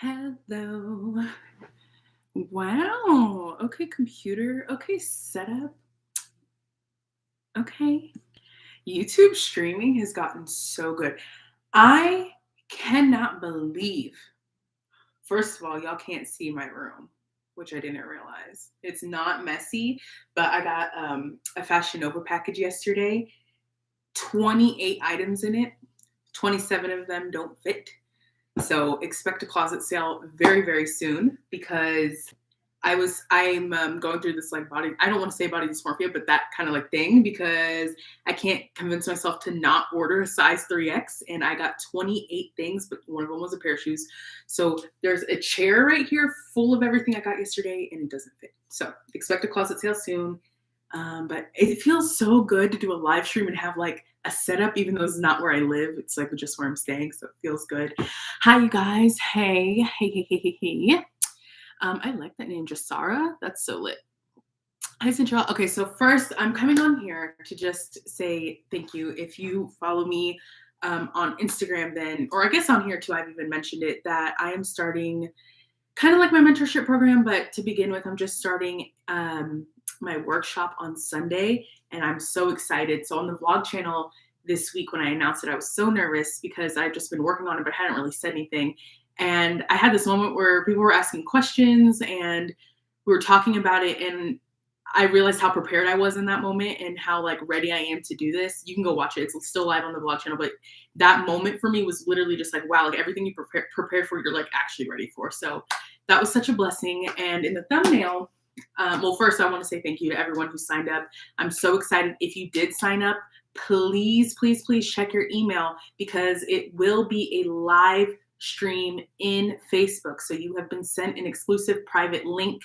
Hello. Wow. Okay, computer. Okay, setup. Okay. YouTube streaming has gotten so good. I cannot believe, first of all, y'all can't see my room, which I didn't realize. It's not messy, but I got a Fashion Nova package yesterday, 28 items in it, 27 of them don't fit. So expect a closet sale very, very soon because I'm going through this like body, I don't want to say body dysmorphia, but that kind of like thing because I can't convince myself to not order a size 3X. And I got 28 things, but one of them was a pair of shoes. So there's a chair right here full of everything I got yesterday and it doesn't fit. So expect a closet sale soon. But it feels so good to do a live stream and have like a setup, even though it's not where I live. It's like just where I'm staying, so it feels good. Hi, you guys. Hey, hey, hey, hey, hey, hey. I like that name, Jasara. That's so lit. Hi, Central. Okay, so first, I'm coming on here to just say thank you. If you follow me on Instagram, then, or I guess on here too, I've even mentioned it, that I am starting kind of like my mentorship program, but to begin with, I'm just starting my workshop on Sunday, and I'm so excited. So on the vlog channel this week when I announced it, I was so nervous because I've just been working on it, but hadn't really said anything. And I had this moment where people were asking questions and we were talking about it, and I realized how prepared I was in that moment and how like ready I am to do this. You can go watch it. It's still live on the vlog channel, but that moment for me was literally just like, wow, like everything you prepared for, you're like actually ready for. So that was such a blessing. And in the thumbnail, well, first I want to say thank you to everyone who signed up. I'm so excited. If you did sign up, please, please, please check your email because it will be a live stream in Facebook. So you have been sent an exclusive private link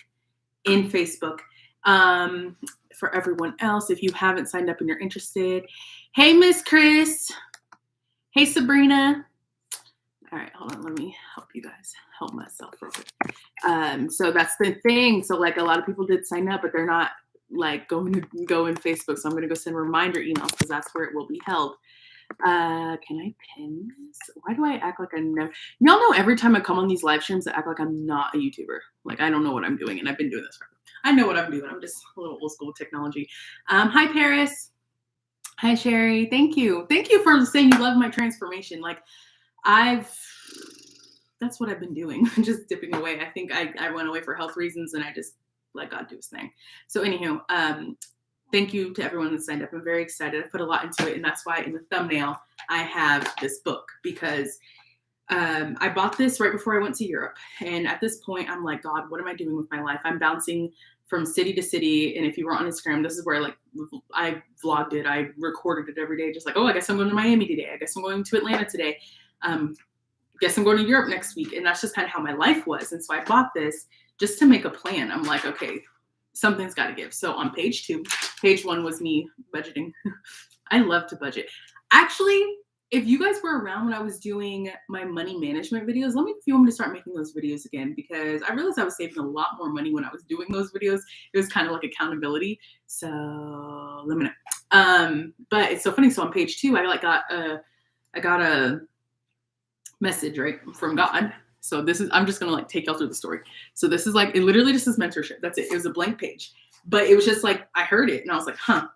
in Facebook. For everyone else, if you haven't signed up and you're interested, hey, Miss Chris. Hey, Sabrina. All right, hold on. Let me help you guys. Help myself real quick. So that's the thing. So like a lot of people did sign up, but they're not like going to go in Facebook. So I'm going to go send reminder emails because that's where it will be held. Can I pin this? Why do I act like I know? Y'all know every time I come on these live streams, I act like I'm not a YouTuber. Like I don't know what I'm doing, and I've been doing this forever. I know what I'm doing. I'm just a little old school with technology. Hi, Paris. Hi, Sherry. Thank you. Thank you for saying you love my transformation. Like that's what I've been doing. Just dipping away. I think I went away for health reasons and I just let God do his thing. So anywho, thank you to everyone that signed up. I'm very excited. I put a lot into it. And that's why in the thumbnail, I have this book because I bought this right before I went to Europe. And at this point, I'm like, God, what am I doing with my life? I'm bouncing from city to city. And if you were on Instagram, this is where I vlogged it. I recorded it every day. Just like, oh, I guess I'm going to Miami today. I guess I'm going to Atlanta today. Guess I'm going to Europe next week. And that's just kind of how my life was. And so I bought this just to make a plan. I'm like, okay, something's got to give. So on page 2, page 1 was me budgeting. I love to budget. Actually, if you guys were around when I was doing my money management videos, let me know if you want me to start making those videos again, because I realized I was saving a lot more money when I was doing those videos. It was kind of like accountability. So let me know. But it's so funny. So on page 2, I got a message right from God. So I'm just gonna take y'all through the story. So this is it literally just is mentorship. That's it. It was a blank page, but it was just like, I heard it and I was like, huh.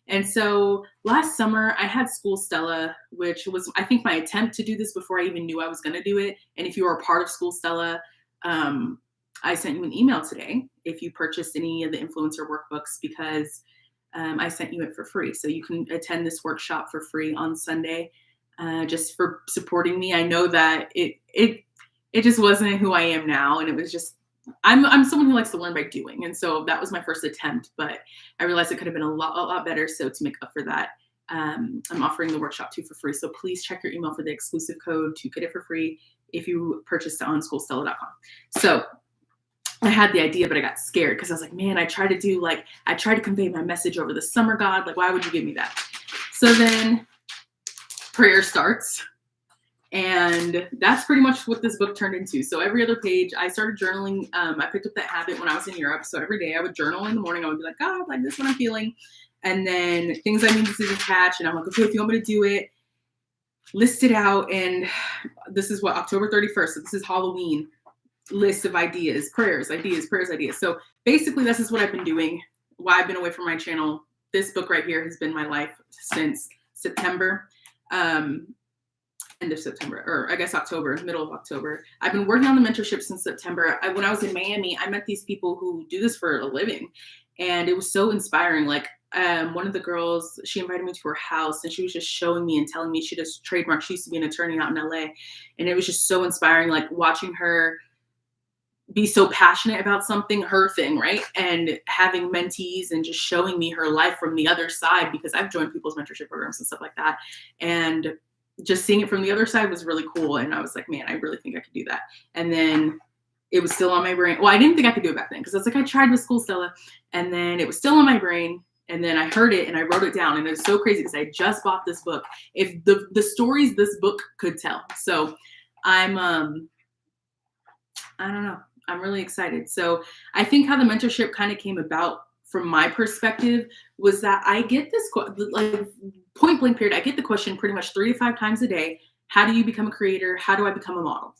And so last summer I had School Stella, which was, I think, my attempt to do this before I even knew I was going to do it. And if you are a part of School Stella, I sent you an email today if you purchased any of the influencer workbooks, because I sent you it for free. So you can attend this workshop for free on Sunday, just for supporting me. I know that it just wasn't who I am now. And it was just, I'm someone who likes to learn by doing. And so that was my first attempt, but I realized it could have been a lot better. So to make up for that, I'm offering the workshop too for free. So please check your email for the exclusive code to get it for free if you purchase it on schoolstella.com. So I had the idea, but I got scared because I was like, man, I tried to convey my message over the summer, God. Like, why would you give me that? So then prayer starts. And that's pretty much what this book turned into. So every other page, I started journaling. I picked up that habit when I was in Europe. So every day I would journal in the morning. I would be like, God, like this is what I'm feeling. And then things I needed to detach. And I'm like, okay, if you want me to do it, list it out. And this is what, October 31st. So this is Halloween. list of ideas, prayers, ideas, prayers, ideas. So basically, this is what I've been doing while I've been away from my channel. This book right here has been my life since September. End of September, or I guess October, middle of October. I've been working on the mentorship since September. When I was in Miami, I met these people who do this for a living, and it was so inspiring. Like one of the girls, she invited me to her house, and she was just showing me and telling me she does trademark. She used to be an attorney out in LA, and it was just so inspiring, like watching her be so passionate about something, her thing, right? And having mentees and just showing me her life from the other side, because I've joined people's mentorship programs and stuff like that. And just seeing it from the other side was really cool. And I was like, man, I really think I could do that. And then it was still on my brain. Well, I didn't think I could do it back then because I was like, I tried with school, Stella. And then it was still on my brain. And then I heard it and I wrote it down. And it was so crazy because I just bought this book. If the stories this book could tell. So I'm, I don't know. I'm really excited. So I think how the mentorship kind of came about from my perspective was that I get this, like point blank period, I get the question pretty much 3 to 5 times a day. How do you become a creator? How do I become a model?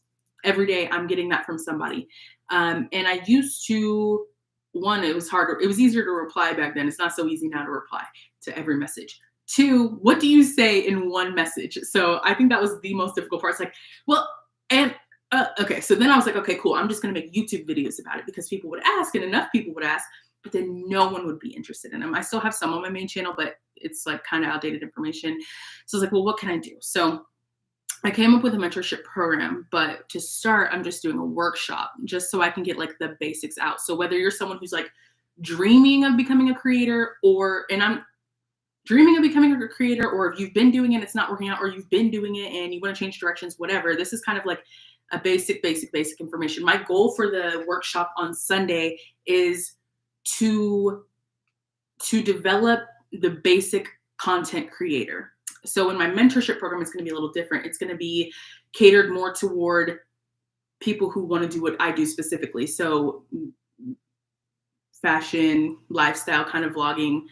Every day I'm getting that from somebody. And I used to, one, it was harder. It was easier to reply back then. It's not so easy now to reply to every message. 2, what do you say in one message? So I think that was the most difficult part. It's like, well, and okay, so then I was like, okay, cool. I'm just going to make YouTube videos about it because people would ask and enough people would ask, but then no one would be interested in them. I still have some on my main channel, but it's like kind of outdated information. So I was like, well, what can I do? So I came up with a mentorship program, but to start, I'm just doing a workshop just so I can get like the basics out. So whether you're someone who's like dreaming of becoming a creator and I'm dreaming of becoming a creator, or if you've been doing it, it's not working out, or you've been doing it and you want to change directions, whatever, this is kind of like a basic information. My goal for the workshop on Sunday is to develop the basic content creator. So in my mentorship program, it's going to be a little different. It's going to be catered more toward people who want to do what I do specifically. So fashion, lifestyle, kind of vlogging,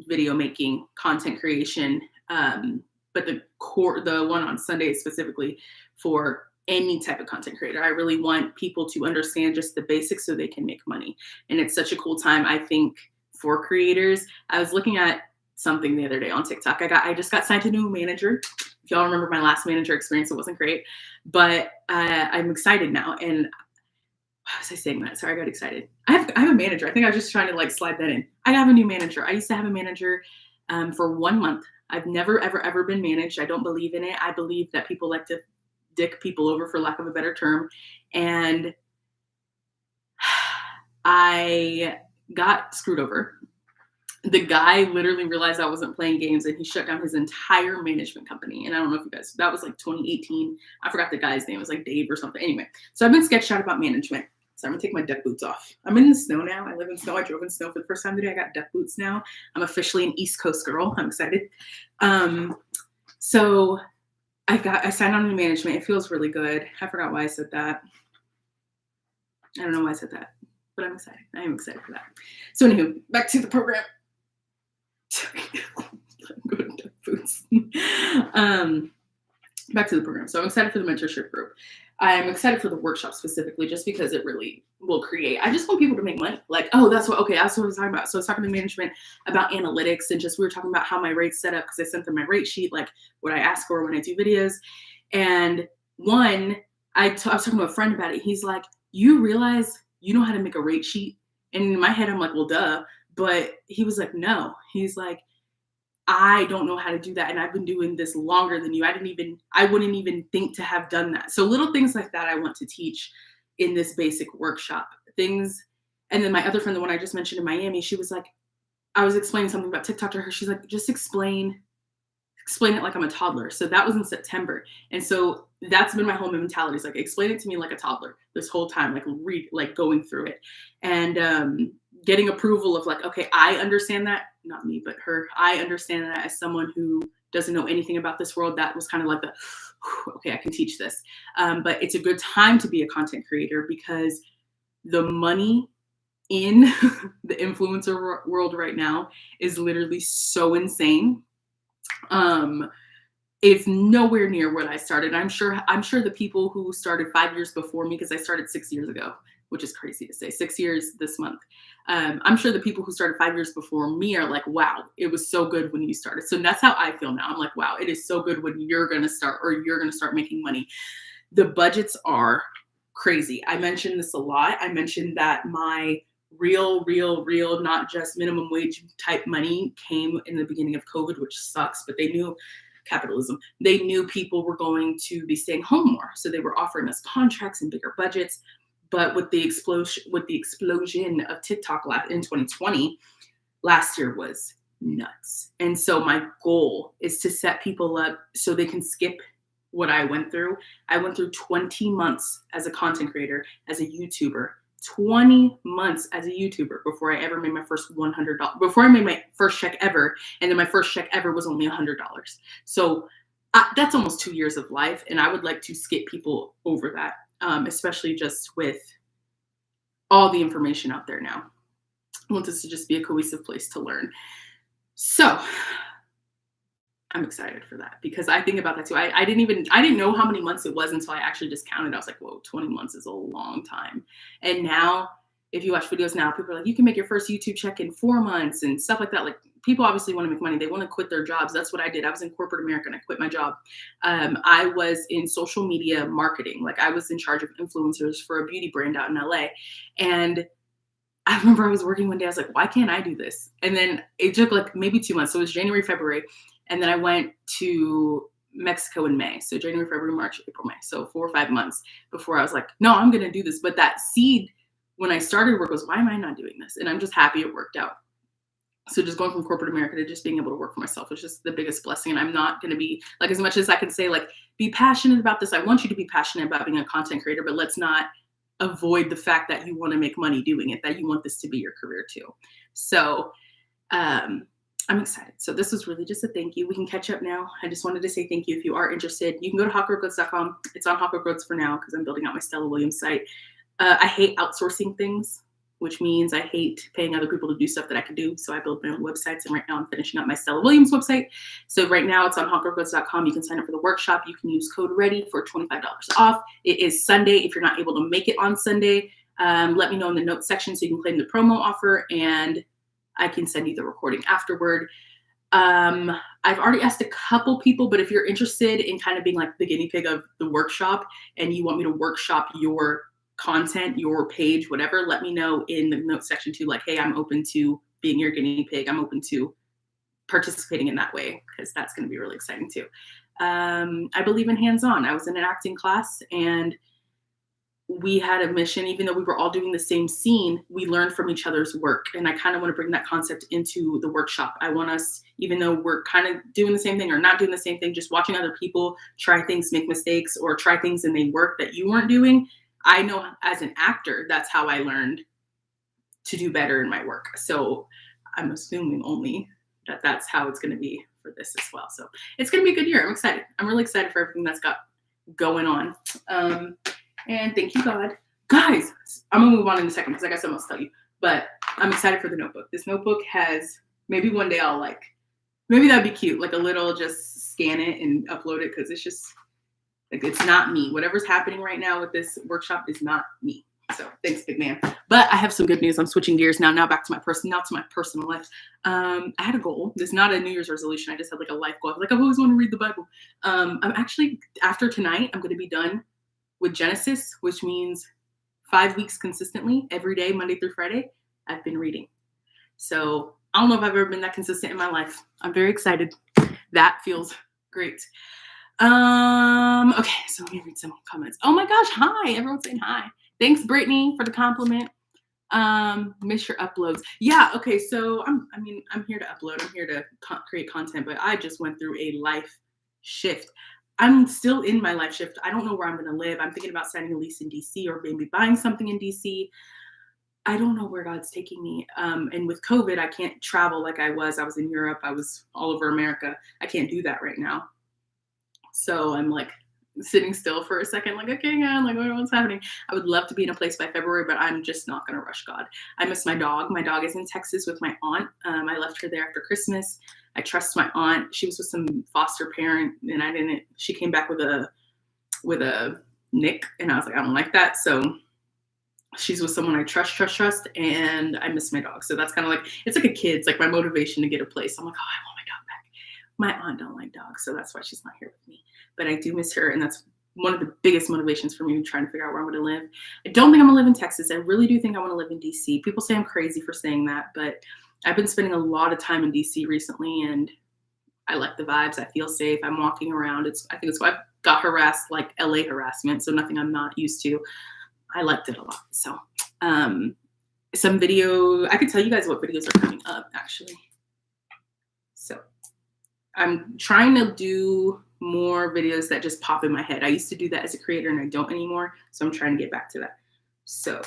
video making, content creation. But the one on Sunday is specifically for any type of content creator. I really want people to understand just the basics so they can make money. And it's such a cool time, I think, for creators. I was looking at something the other day on TikTok. I just got signed to a new manager. If y'all remember my last manager experience, it wasn't great, but I'm excited now. And why was I saying that? Sorry, I got excited. I have a manager. I think I was just trying to like slide that in. I have a new manager. I used to have a manager for 1 month. I've never, ever been managed. I don't believe in it. I believe that people like to dick people over, for lack of a better term. And I got screwed over. The guy literally realized I wasn't playing games and he shut down his entire management company. And I don't know if you guys, that was like 2018. I forgot the guy's name. It was like Dave or something. Anyway, so I've been sketched out about management. So I'm gonna take my duck boots off. I'm in the snow now. I live in snow. I drove in snow for the first time today. I got duck boots now. I'm officially an East Coast girl. I'm excited. So I signed on to management. It feels really good. I forgot why I said that. I don't know why I said that, but I'm excited. I am excited for that. So anywho, back to the program. Good duck boots. Back to the program. So I'm excited for the mentorship group. I'm excited for the workshop specifically, just because it really will create. I just want people to make money. Like, oh, that's what I was talking about. So I was talking to management about analytics, and just we were talking about how my rate's set up because I sent them my rate sheet, like what I ask for when I do videos. And I was talking to a friend about it. He's like, you realize you know how to make a rate sheet? And in my head, I'm like, well, duh. But he was like, no. He's like, I don't know how to do that. And I've been doing this longer than you. I wouldn't even think to have done that. So little things like that I want to teach in this basic workshop. Things. And then my other friend, the one I just mentioned in Miami, she was like, I was explaining something about TikTok to her. She's like, just explain it like I'm a toddler. So that was in September. And so that's been my whole mentality. It's like, explain it to me like a toddler this whole time, like going through it. And getting approval of like, okay, I understand that, not me, but her, I understand that as someone who doesn't know anything about this world. That was kind of like okay, I can teach this. But it's a good time to be a content creator because the money in the influencer world right now is literally so insane. it's nowhere near what I started. I'm sure the people who started 5 years before me, because I started 6 years ago, which is crazy to say, 6 years this month. I'm sure the people who started 5 years before me are like, wow, it was so good when you started. So that's how I feel now. I'm like, wow, it is so good when you're gonna start, or you're gonna start making money. The budgets are crazy. I mentioned this a lot. I mentioned that my real, not just minimum wage type money came in the beginning of COVID, which sucks, but they knew capitalism. They knew people were going to be staying home more. So they were offering us contracts and bigger budgets. But with the explosion of TikTok in 2020, last year was nuts. And so my goal is to set people up so they can skip what I went through. I went through 20 months as a content creator, as a YouTuber, 20 months as a YouTuber before I ever made my first $100, before I made my first check ever. And then my first check ever was only $100. So that's almost 2 years of life. And I would like to skip people over that, especially just with all the information out there now. I want this to just be a cohesive place to learn. So I'm excited for that, because I think about that too. I didn't know how many months it was until I actually just counted. I was like, whoa, 20 months is a long time. And now, if you watch videos now, people are like, you can make your first YouTube check in 4 months and stuff like that. Like, people obviously want to make money. They want to quit their jobs. That's what I did. I was in corporate America and I quit my job. I was in social media marketing. Like, I was in charge of influencers for a beauty brand out in LA. And I remember I was working one day. I was like, why can't I do this? And then it took like maybe 2 months. So it was January, February. And then I went to Mexico in May. So January, February, March, April, May. So 4 or 5 months before I was like, no, I'm going to do this. But that seed, when I started work, was, why am I not doing this? And I'm just happy it worked out. So just going from corporate America to just being able to work for myself was just the biggest blessing. And I'm not going to be like, as much as I can say, like, be passionate about this. I want you to be passionate about being a content creator, but let's not avoid the fact that you want to make money doing it, that you want this to be your career too. So I'm excited. So this was really just a thank you. We can catch up now. I just wanted to say thank you. If you are interested, you can go to hotgirlgrowths.com. It's on hotgirlgrowths for now because I'm building out my Stella Williams site. I hate outsourcing things, which means I hate paying other people to do stuff that I can do. So I build my own websites, and right now I'm finishing up my Stella Williams website. So right now it's on hotgirlgrowths.com. You can sign up for the workshop. You can use code READY for $25 off. It is Sunday. If you're not able to make it on Sunday, let me know in the notes section so you can claim the promo offer, and I can send you the recording afterward. I've already asked a couple people, but if you're interested in kind of being like the guinea pig of the workshop and you want me to workshop your content, your page, whatever, let me know in the notes section too. Like, hey, I'm open to being your guinea pig. I'm open to participating in that way, because that's going to be really exciting too. I believe in hands-on. I was in an acting class and we had a mission. Even though we were all doing the same scene, we learned from each other's work. And I kind of want to bring that concept into the workshop. I want us, even though we're kind of doing the same thing or not doing the same thing, just watching other people try things, make mistakes, or try things and they work that you weren't doing. I know as an actor, that's how I learned to do better in my work. So I'm assuming only that that's how it's going to be for this as well. So it's going to be a good year. I'm excited. I'm really excited for everything that's got going on. And thank you, God. Guys, I'm going to move on in a second because I got something else to tell you. But I'm excited for the notebook. This notebook has, maybe one day I'll maybe that'd be cute. Like a little, just scan it and upload it, because it's just, like, it's not me. Whatever's happening right now with this workshop is not me. So thanks, big man. But I have some good news. I'm switching gears now. Now back to my personal life. I had a goal. This is not a New Year's resolution. I just had like a life goal. Like, I've always wanted to read the Bible. I'm actually, after tonight, I'm going to be done with Genesis, which means 5 weeks consistently, every day, Monday through Friday, I've been reading. So I don't know if I've ever been that consistent in my life. I'm very excited. That feels great. Okay, so let me read some comments. Oh my gosh, hi, everyone's saying hi. Thanks, Brittany, for the compliment. Miss your uploads. Yeah, okay, so I'm here to upload. I'm here to create content, but I just went through a life shift. I'm still in my life shift. I don't know where I'm going to live. I'm thinking about signing a lease in DC or maybe buying something in DC. I don't know where God's taking me. And with COVID, I can't travel like I was. I was in Europe. I was all over America. I can't do that right now. So I'm like sitting still for a second, like, okay, God, like, what's happening? I would love to be in a place by February, but I'm just not going to rush God. I miss my dog. My dog is in Texas with my aunt. I left her there after Christmas. I trust my aunt. She was with some foster parent, and I didn't. She came back with a nick, and I was like, I don't like that. So she's with someone I trust, and I miss my dog. So that's kind of like, it's like a kid. It's like my motivation to get a place. I'm like, oh, I want my dog back. My aunt don't like dogs, so that's why she's not here with me. But I do miss her, and that's one of the biggest motivations for me trying to figure out where I'm going to live. I don't think I'm going to live in Texas. I really do think I want to live in DC. People say I'm crazy for saying that, but I've been spending a lot of time in DC recently, and I like the vibes. I feel safe. I'm walking around. I think it's why I've got harassed, like LA harassment, so nothing I'm not used to. I liked it a lot. So some video, I could tell you guys what videos are coming up, actually. So I'm trying to do more videos that just pop in my head. I used to do that as a creator, and I don't anymore. So I'm trying to get back to that. So,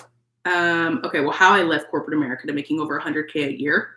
okay, well, how I left corporate America to making over 100K a year,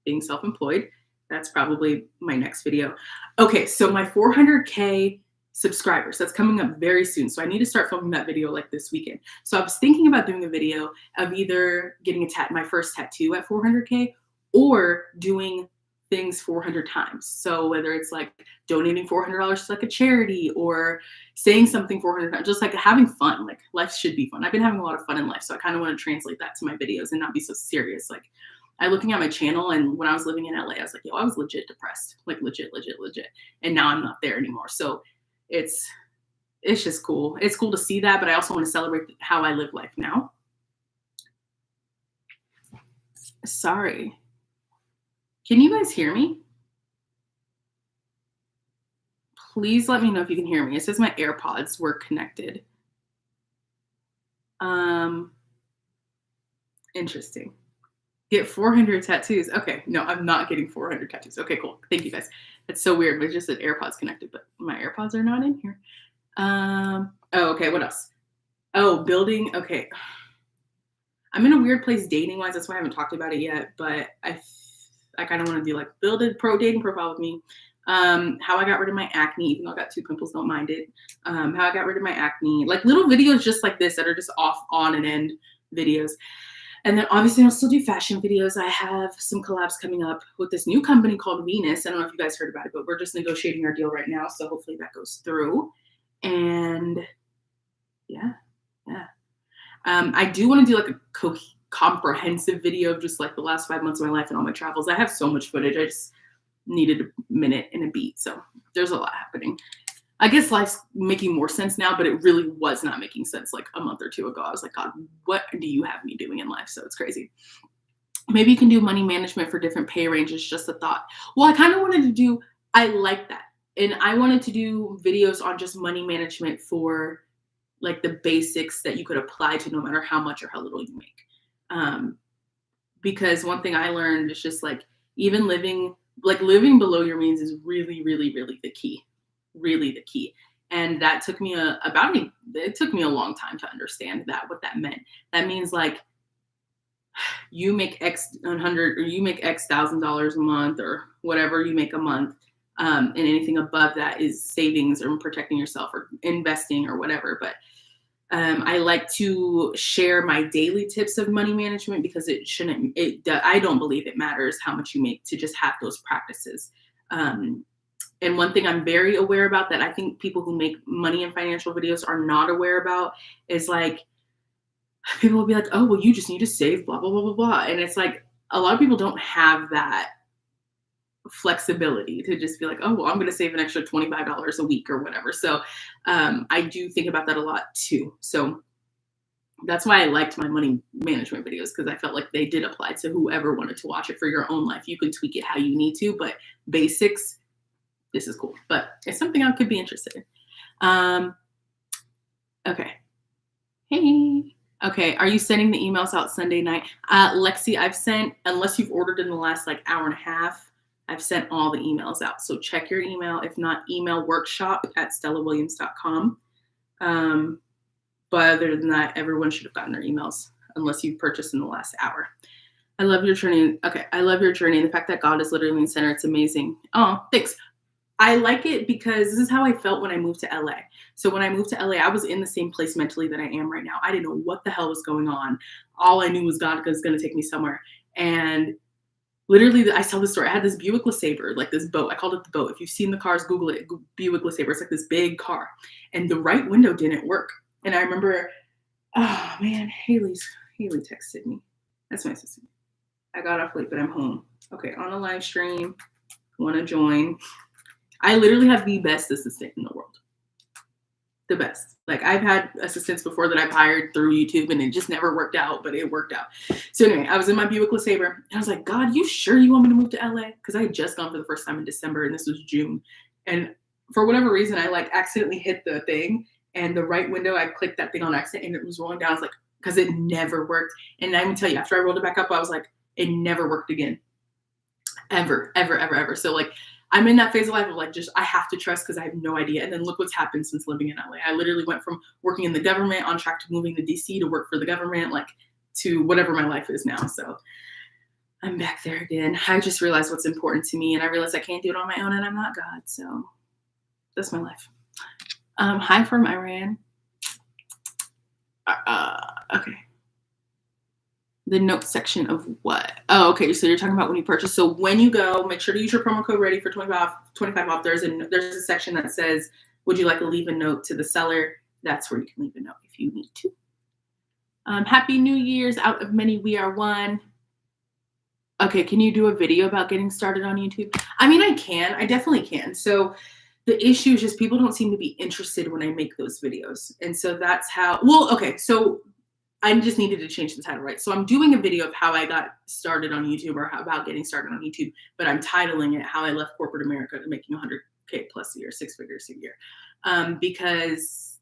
being self-employed. That's probably my next video. Okay, so my 400K subscribers, that's coming up very soon. So I need to start filming that video like this weekend. So I was thinking about doing a video of either getting my first tattoo at 400K, or doing things 400 times. So whether it's like donating $400 to like a charity, or saying something 400 times, just like having fun. Like life should be fun. I've been having a lot of fun in life. So I kind of want to translate that to my videos and not be so serious. Like I'm looking at my channel, and when I was living in LA, I was like, yo, I was legit depressed, like legit. And now I'm not there anymore. So it's just cool. It's cool to see that, but I also want to celebrate how I live life now. Sorry. Can you guys hear me? Please let me know if you can hear me. It says my AirPods were connected. Interesting. Get 400 tattoos. Okay, no, I'm not getting 400 tattoos. Okay, cool. Thank you guys. That's so weird. It just said AirPods connected, but my AirPods are not in here. Oh, okay. What else? Oh, building. Okay. I'm in a weird place dating wise. That's why I haven't talked about it yet, but I kind of want to do like build a pro dating profile with me. How I got rid of my acne, even though I got 2 pimples, don't mind it. How I got rid of my acne, like little videos just like this that are just off, on, and end videos. And then obviously I'll still do fashion videos. I have some collabs coming up with this new company called Venus. I don't know if you guys heard about it, but we're just negotiating our deal right now. So hopefully that goes through. And yeah. I do want to do like a comprehensive video of just like the last 5 months of my life and all my travels. I have so much footage. I just needed a minute and a beat. So there's a lot happening. I guess life's making more sense now, but it really was not making sense like a month or 2 ago. I was like, God, what do you have me doing in life? So it's crazy. Maybe you can do money management for different pay ranges. Just a thought. Well, I kind of wanted to do, I like that. And I wanted to do videos on just money management for like the basics that you could apply to no matter how much or how little you make. Because one thing I learned is just like, even living below your means is really, really, really the key. Really the key. And that took me it took me a long time to understand what that meant. That means like you make X 100 or you make X $1,000 a month or whatever you make a month. And anything above that is savings or protecting yourself or investing or whatever. But I like to share my daily tips of money management because I don't believe it matters how much you make to just have those practices. And one thing I'm very aware about that I think people who make money and financial videos are not aware about is like, people will be like, oh, well, you just need to save, blah, blah, blah, blah, blah. And it's like, a lot of people don't have that flexibility to just be like, oh, well, I'm going to save an extra $25 a week or whatever. So I do think about that a lot too. So that's why I liked my money management videos, because I felt like they did apply to whoever wanted to watch it for your own life. You can tweak it how you need to, but basics, this is cool. But it's something I could be interested in. Okay. Hey. Okay. Are you sending the emails out Sunday night? Lexi, I've sent, unless you've ordered in the last like hour and a half, I've sent all the emails out. So check your email. If not, email workshop@stellawilliams.com. But other than that, everyone should have gotten their emails unless you purchased in the last hour. I love your journey. Okay. I love your journey. And the fact that God is literally in the center, it's amazing. Oh, thanks. I like it because this is how I felt when I moved to LA. So when I moved to LA, I was in the same place mentally that I am right now. I didn't know what the hell was going on. All I knew was God was going to take me somewhere. And literally, I tell this story. I had this Buick LeSabre, like this boat. I called it the boat. If you've seen the cars, Google it. Buick LeSabre. It's like this big car, and the right window didn't work. And I remember, oh man, Haley texted me. That's my sister. I got off late, but I'm home. Okay, on a live stream. Want to join? I literally have the best assistant in the world. The best. Like, I've had assistants before that I've hired through YouTube and it just never worked out, but it worked out. So anyway, I was in my Buick LeSabre and I was like, God, you sure you want me to move to LA? Because I had just gone for the first time in December and this was June. And for whatever reason, I like accidentally hit the thing and the right window, I clicked that thing on accident and it was rolling down. I was like, because it never worked. And I'm gonna tell you, after I rolled it back up, I was like, it never worked again. Ever. So like, I'm in that phase of life of like, just, I have to trust because I have no idea. And then look what's happened since living in LA. I literally went from working in the government on track to moving to DC to work for the government, like to whatever my life is now. So I'm back there again. I just realized what's important to me and I realized I can't do it on my own and I'm not God. So that's my life. Hi from Iran. Okay. The note section of what? Oh, okay. So you're talking about when you purchase. So when you go, make sure to use your promo code READY for 25 off. There's a section that says, would you like to leave a note to the seller? That's where you can leave a note if you need to. Happy New Year's. Out of many, we are one. Okay. Can you do a video about getting started on YouTube? I mean, I can. I definitely can. So the issue is just people don't seem to be interested when I make those videos. And so that's how, well, okay. So I just needed to change the title, right? So I'm doing a video of how I got started on YouTube or about getting started on YouTube, but I'm titling it How I Left Corporate America to Making 100K plus a year, 6 figures a year. Because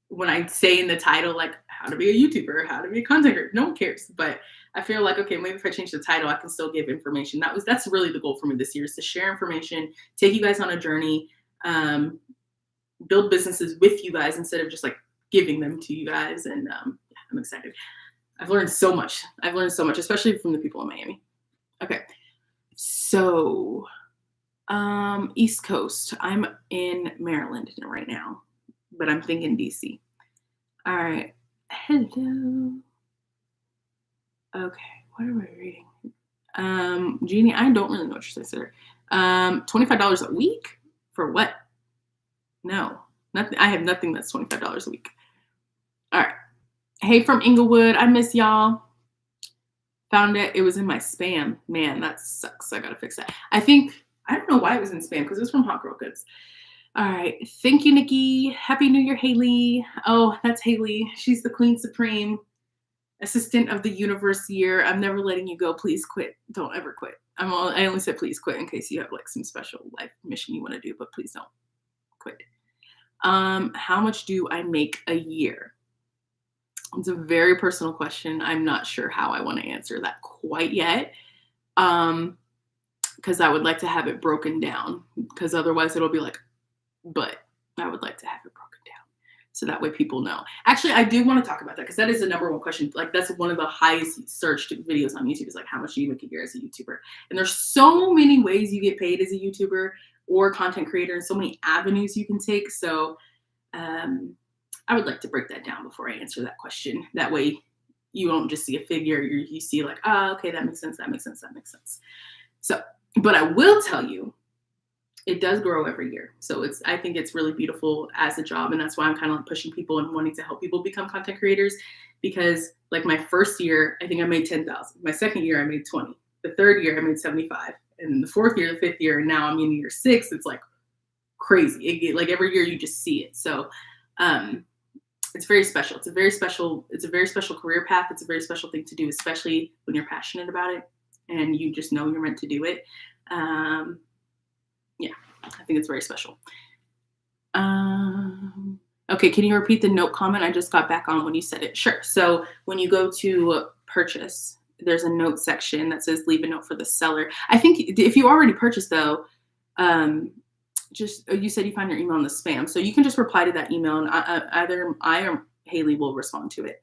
when I say in the title, like how to be a YouTuber, how to be a content creator, no one cares. But I feel like, okay, maybe if I change the title, I can still give information. That's really the goal for me this year, is to share information, take you guys on a journey, build businesses with you guys instead of just like giving them to you guys. And I'm excited. I've learned so much, especially from the people in Miami. Okay. So, East Coast. I'm in Maryland right now, but I'm thinking DC. All right. Hello. Okay. What am I reading? Jeannie, I don't really know what you're saying, sir. $25 a week for what? No, nothing. I have nothing that's $25 a week. All right. Hey from Inglewood. I miss y'all. Found it. It was in my spam. Man, that sucks. I gotta fix that. I don't know why it was in spam because it was from Hot Girl Goods. All right. Thank you, Nikki. Happy New Year, Haley. Oh, that's Haley. She's the Queen Supreme, Assistant of the Universe year. I'm never letting you go. Please quit. Don't ever quit. I only said please quit in case you have like some special life mission you want to do, but please don't quit. How much do I make a year? It's a very personal question. I'm not sure how I want to answer that quite yet. Because I would like to have it broken down, because otherwise it'll be like, but I would like to have it broken down so that way people know. Actually, I do want to talk about that because that is the number one question. Like, that's one of the highest searched videos on YouTube, is like, how much do you make a year as a YouTuber? And there's so many ways you get paid as a YouTuber or content creator, and so many avenues you can take. So I would like to break that down before I answer that question. That way you don't just see a figure, you see like, oh, okay, that makes sense, that makes sense, that makes sense. So, but I will tell you, it does grow every year. So I think it's really beautiful as a job. And that's why I'm kind of like pushing people and wanting to help people become content creators, because like my first year, I think I made 10,000. My second year, I made 20. The third year, I made 75. And the fourth year, the fifth year, and now I'm in year 6. It's like crazy. Like every year you just see it. So, it's very special. It's a very special career path. It's a very special thing to do, especially when you're passionate about it and you just know you're meant to do it. Yeah, I think it's very special. Okay, can you repeat the note comment? I just got back on when you said it. Sure. So when you go to purchase, there's a note section that says leave a note for the seller. I think if you already purchased though, you said you find your email in the spam. So you can just reply to that email and either I or Haley will respond to it.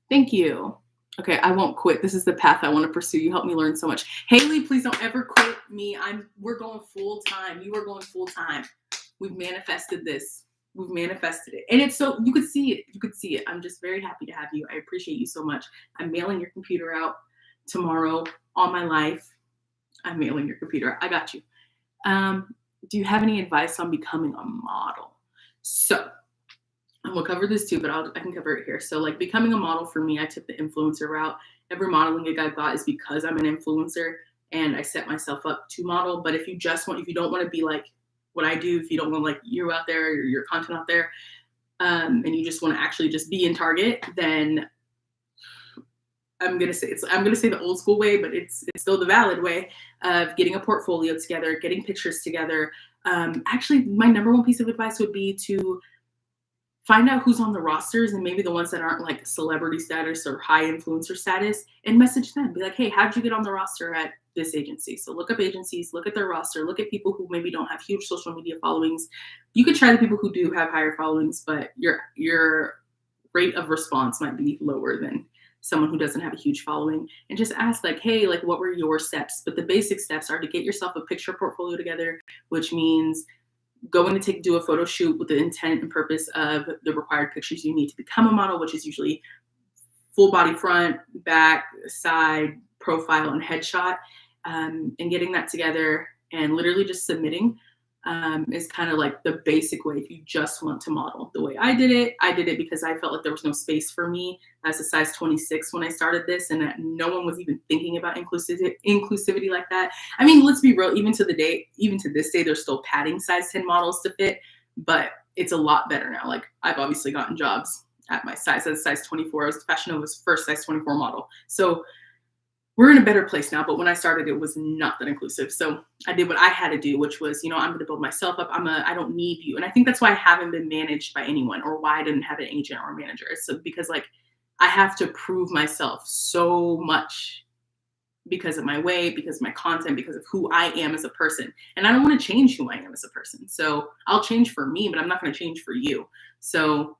Thank you. Okay, I won't quit. This is the path I want to pursue. You helped me learn so much. Haley, please don't ever quit me. We're going full time. You are going full time. We've manifested this. We've manifested it. And it's so, you could see it. I'm just very happy to have you. I appreciate you so much. I'm mailing your computer out tomorrow, all my life. I'm mailing your computer. I got you. Do you have any advice on becoming a model? So we'll cover this too, but I can cover it here. So like becoming a model for me, I took the influencer route. Every modeling gig I've got is because I'm an influencer and I set myself up to model. But if you don't want to be like what I do, if you don't want like you out there, or your content out there, and you just want to actually just be in Target, then I'm gonna say the old school way, but it's still the valid way of getting a portfolio together, getting pictures together. Actually, my number one piece of advice would be to find out who's on the rosters and maybe the ones that aren't like celebrity status or high influencer status, and message them. Be like, hey, how'd you get on the roster at this agency? So look up agencies, look at their roster, look at people who maybe don't have huge social media followings. You could try the people who do have higher followings, but your rate of response might be lower than someone who doesn't have a huge following, and just ask like, hey, like what were your steps? But the basic steps are to get yourself a picture portfolio together, which means going to do a photo shoot with the intent and purpose of the required pictures you need to become a model, which is usually full body front, back, side, profile, and headshot. And getting that together and literally just submitting is kind of like the basic way if you just want to model. The way I did it because I felt like there was no space for me as a size 26 when I started this, and that no one was even thinking about inclusivity like that. I mean, let's be real, even to this day, there's still padding size 10 models to fit, but it's a lot better now. Like I've obviously gotten jobs at my size as a size 24. I was Fashion Nova's first size 24 model. So we're in a better place now, but when I started, it was not that inclusive. So I did what I had to do, which was, I'm going to build myself up. I don't need you. And I think that's why I haven't been managed by anyone, or why I didn't have an agent or a manager. So because like I have to prove myself so much because of my weight, because of my content, because of who I am as a person. And I don't want to change who I am as a person. So I'll change for me, but I'm not going to change for you. So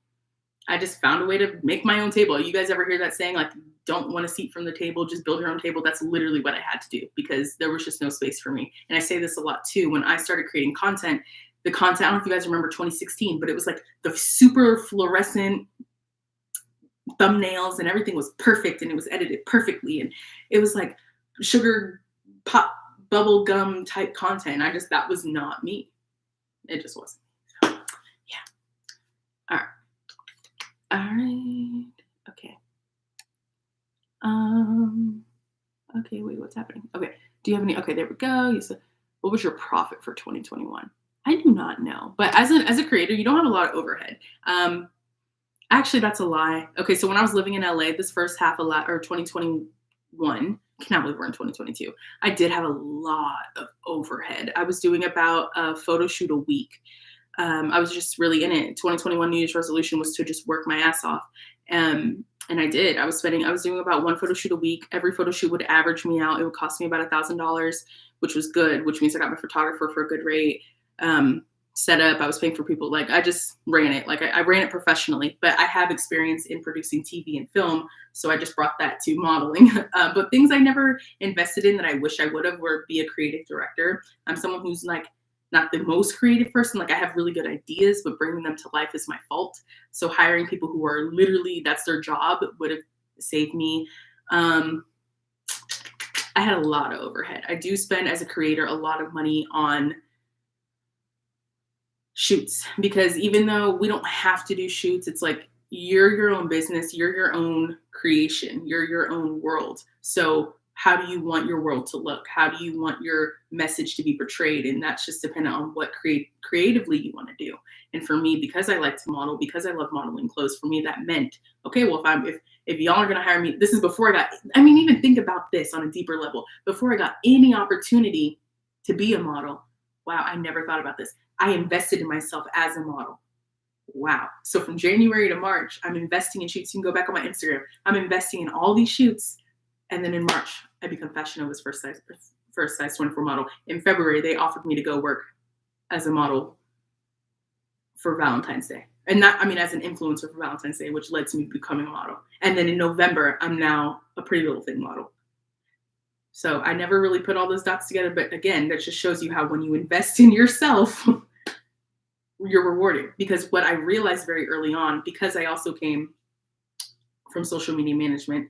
I just found a way to make my own table. You guys ever hear that saying, like, don't want a seat from the table, just build your own table? That's literally what I had to do because there was just no space for me. And I say this a lot too. When I started creating content, I don't know if you guys remember 2016, but it was like the super fluorescent thumbnails and everything was perfect and it was edited perfectly. And it was like sugar pop bubble gum type content. That was not me. It just wasn't. So, yeah. All right. All right. Okay. Okay, wait, what's happening? Okay. Do you have any? Okay, there we go. You said, what was your profit for 2021? I do not know. But as a creator, you don't have a lot of overhead. Actually, that's a lie. Okay, so when I was living in LA, this first half of 2021, I cannot believe we're in 2022. I did have a lot of overhead. I was doing about a photo shoot a week. I was just really in it. 2021 New Year's resolution was to just work my ass off. And I did. I was doing about one photo shoot a week. Every photo shoot would average me out. It would cost me about $1,000, which was good, which means I got my photographer for a good rate. Set up. I was paying for people. Like I just ran it. Like I ran it professionally, but I have experience in producing TV and film. So I just brought that to modeling. But things I never invested in that I wish I would have were be a creative director. I'm someone who's like, not the most creative person. Like I have really good ideas, but bringing them to life is my fault. So hiring people who are literally, that's their job would have saved me. I had a lot of overhead. I do spend as a creator a lot of money on shoots because even though we don't have to do shoots, it's like you're your own business, you're your own creation, you're your own world. So how do you want your world to look? How do you want your message to be portrayed? And that's just dependent on what creatively you want to do. And for me, because I like to model, because I love modeling clothes, for me that meant, okay, well, if y'all are going to hire me, this is before even think about this on a deeper level. Before I got any opportunity to be a model, wow, I never thought about this. I invested in myself as a model. Wow. So from January to March, I'm investing in shoots. You can go back on my Instagram. I'm investing in all these shoots. And then in March, I become Fashion Nova's first size 24 model. In February, they offered me to go work as a model for Valentine's Day. And as an influencer for Valentine's Day, which led to me becoming a model. And then in November, I'm now a Pretty Little Thing model. So I never really put all those dots together. But again, that just shows you how when you invest in yourself, you're rewarded. Because what I realized very early on, because I also came from social media management,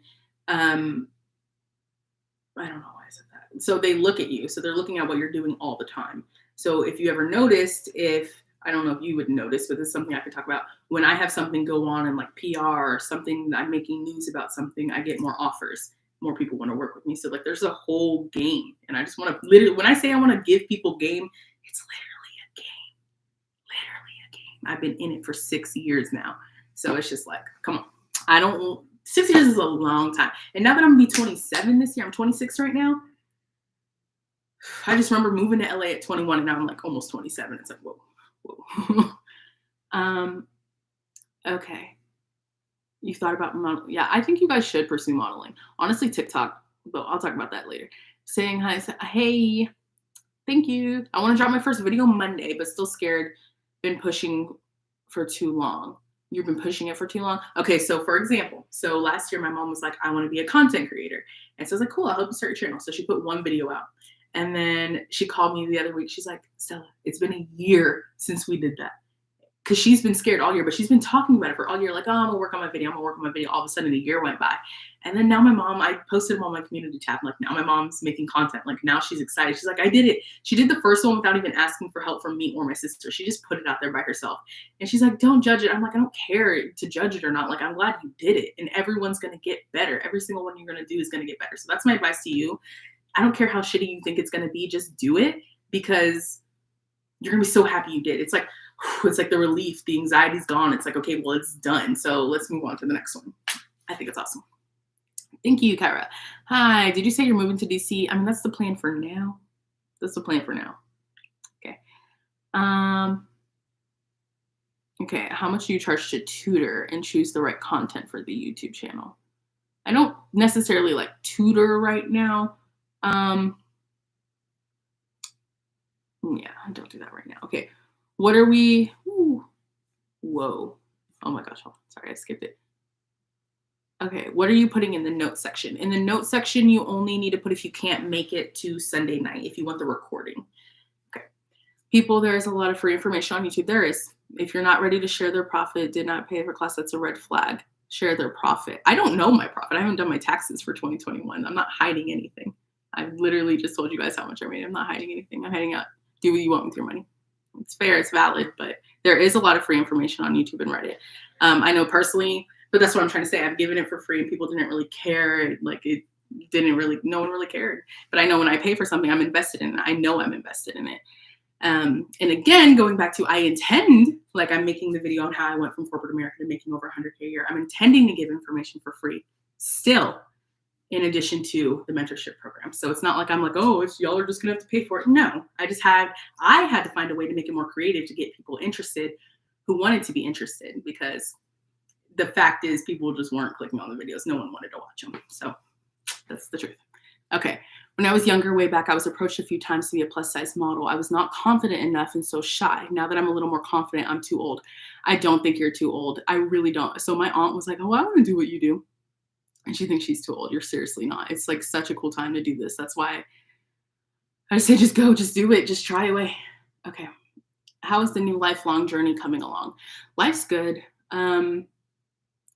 I don't know why I said that. So they look at you. So they're looking at what you're doing all the time. So if you ever noticed, if I don't know if you would notice, but this is something I could talk about. When I have something go on in like PR or something, I'm making news about something, I get more offers. More people want to work with me. So like there's a whole game. And I just want to literally, when I say I want to give people game, it's literally a game. Literally a game. I've been in it for 6 years now. So it's just like, come on. I don't 6 years is a long time. And now that I'm gonna be 27 this year, I'm 26 right now. I just remember moving to LA at 21 and now I'm like almost 27. It's like, whoa, whoa. um, okay. You thought about modeling. Yeah, I think you guys should pursue modeling. Honestly, TikTok, but I'll talk about that later. Saying hi, hey, thank you. I want to drop my first video Monday, but still scared. Been pushing for too long. You've been pushing it for too long? Okay, so for example, so last year my mom was like, I want to be a content creator. And so I was like, cool, I'll help you start your channel. So she put one video out. And then she called me the other week. She's like, Stella, it's been a year since we did that. Because she's been scared all year, but she's been talking about it for all year. Like, oh, I'm gonna work on my video. I'm gonna work on my video. All of a sudden, a year went by. And then now my mom, I posted them on my community tab. Like now my mom's making content. Like now she's excited. She's like, I did it. She did the first one without even asking for help from me or my sister. She just put it out there by herself. And she's like, don't judge it. I'm like, I don't care to judge it or not. Like, I'm glad you did it. And everyone's gonna get better. Every single one you're gonna do is gonna get better. So that's my advice to you. I don't care how shitty you think it's gonna be, just do it because you're gonna be so happy you did. It's like the relief, the anxiety's gone. It's like, okay, well, it's done. So let's move on to the next one. I think it's awesome. Thank you, Kyra. Hi, did you say you're moving to DC? I mean, that's the plan for now. That's the plan for now. Okay. Okay, how much do you charge to tutor and choose the right content for the YouTube channel? I don't necessarily like tutor right now. Yeah, don't do that right now. Okay. What are we? Ooh, whoa. Oh my gosh. Sorry, I skipped it. Okay. What are you putting in the note section? In the note section, you only need to put if you can't make it to Sunday night, if you want the recording. Okay. People, there is a lot of free information on YouTube. There is. If you're not ready to share their profit, did not pay for class, that's a red flag. Share their profit. I don't know my profit. I haven't done my taxes for 2021. I'm not hiding anything. I've literally just told you guys how much I made. I'm not hiding anything. I'm hiding out. Do what you want with your money. It's fair, it's valid, but there is a lot of free information on YouTube and Reddit. I know personally, but that's what I'm trying to say. I've given it for free and people didn't really care. Like it didn't really, no one really cared. But I know when I pay for something, I'm invested in it. I know I'm invested in it. And again, going back to, I intend, like I'm making the video on how I went from corporate America to making over 100K a year. I'm intending to give information for free still, in addition to the mentorship program. So it's not like I'm like, oh, it's y'all are just gonna have to pay for it. No, I had to find a way to make it more creative to get people interested who wanted to be interested, because the fact is people just weren't clicking on the videos. No one wanted to watch them. So that's the truth. Okay. When I was younger, way back, I was approached a few times to be a plus size model. I was not confident enough and so shy. Now that I'm a little more confident, I'm too old. I don't think you're too old. I really don't. So my aunt was like, oh, I want to do what you do. And she thinks she's too old. You're seriously not. It's like such a cool time to do this. That's why I say just go, just do it, just try away. Okay. How is the new lifelong journey coming along? Life's good.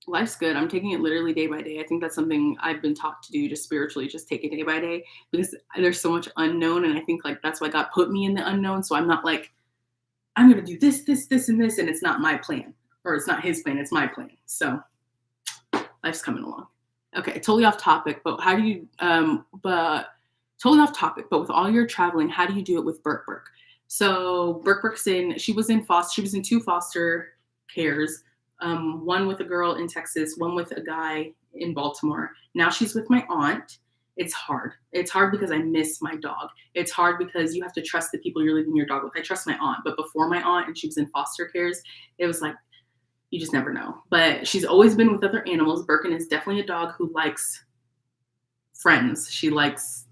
Life's good. I'm taking it literally day by day. I think that's something I've been taught to do, just spiritually, just take it day by day, because there's so much unknown. And I think like that's why God put me in the unknown. So I'm not like, I'm going to do this, this, this, and this. And it's not my plan, or it's not his plan. It's my plan. So life's coming along. Okay, totally off topic, but how do you, totally off topic, but with all your traveling, how do you do it with Burke? So Burke's she was in 2 foster cares, one with a girl in Texas, one with a guy in Baltimore. Now she's with my aunt. It's hard. It's hard because I miss my dog. It's hard because you have to trust the people you're leaving your dog with. I trust my aunt, but before my aunt and she was in foster cares, it was like, you just never know. But she's always been with other animals. Birkin is definitely a dog who likes friends. She likes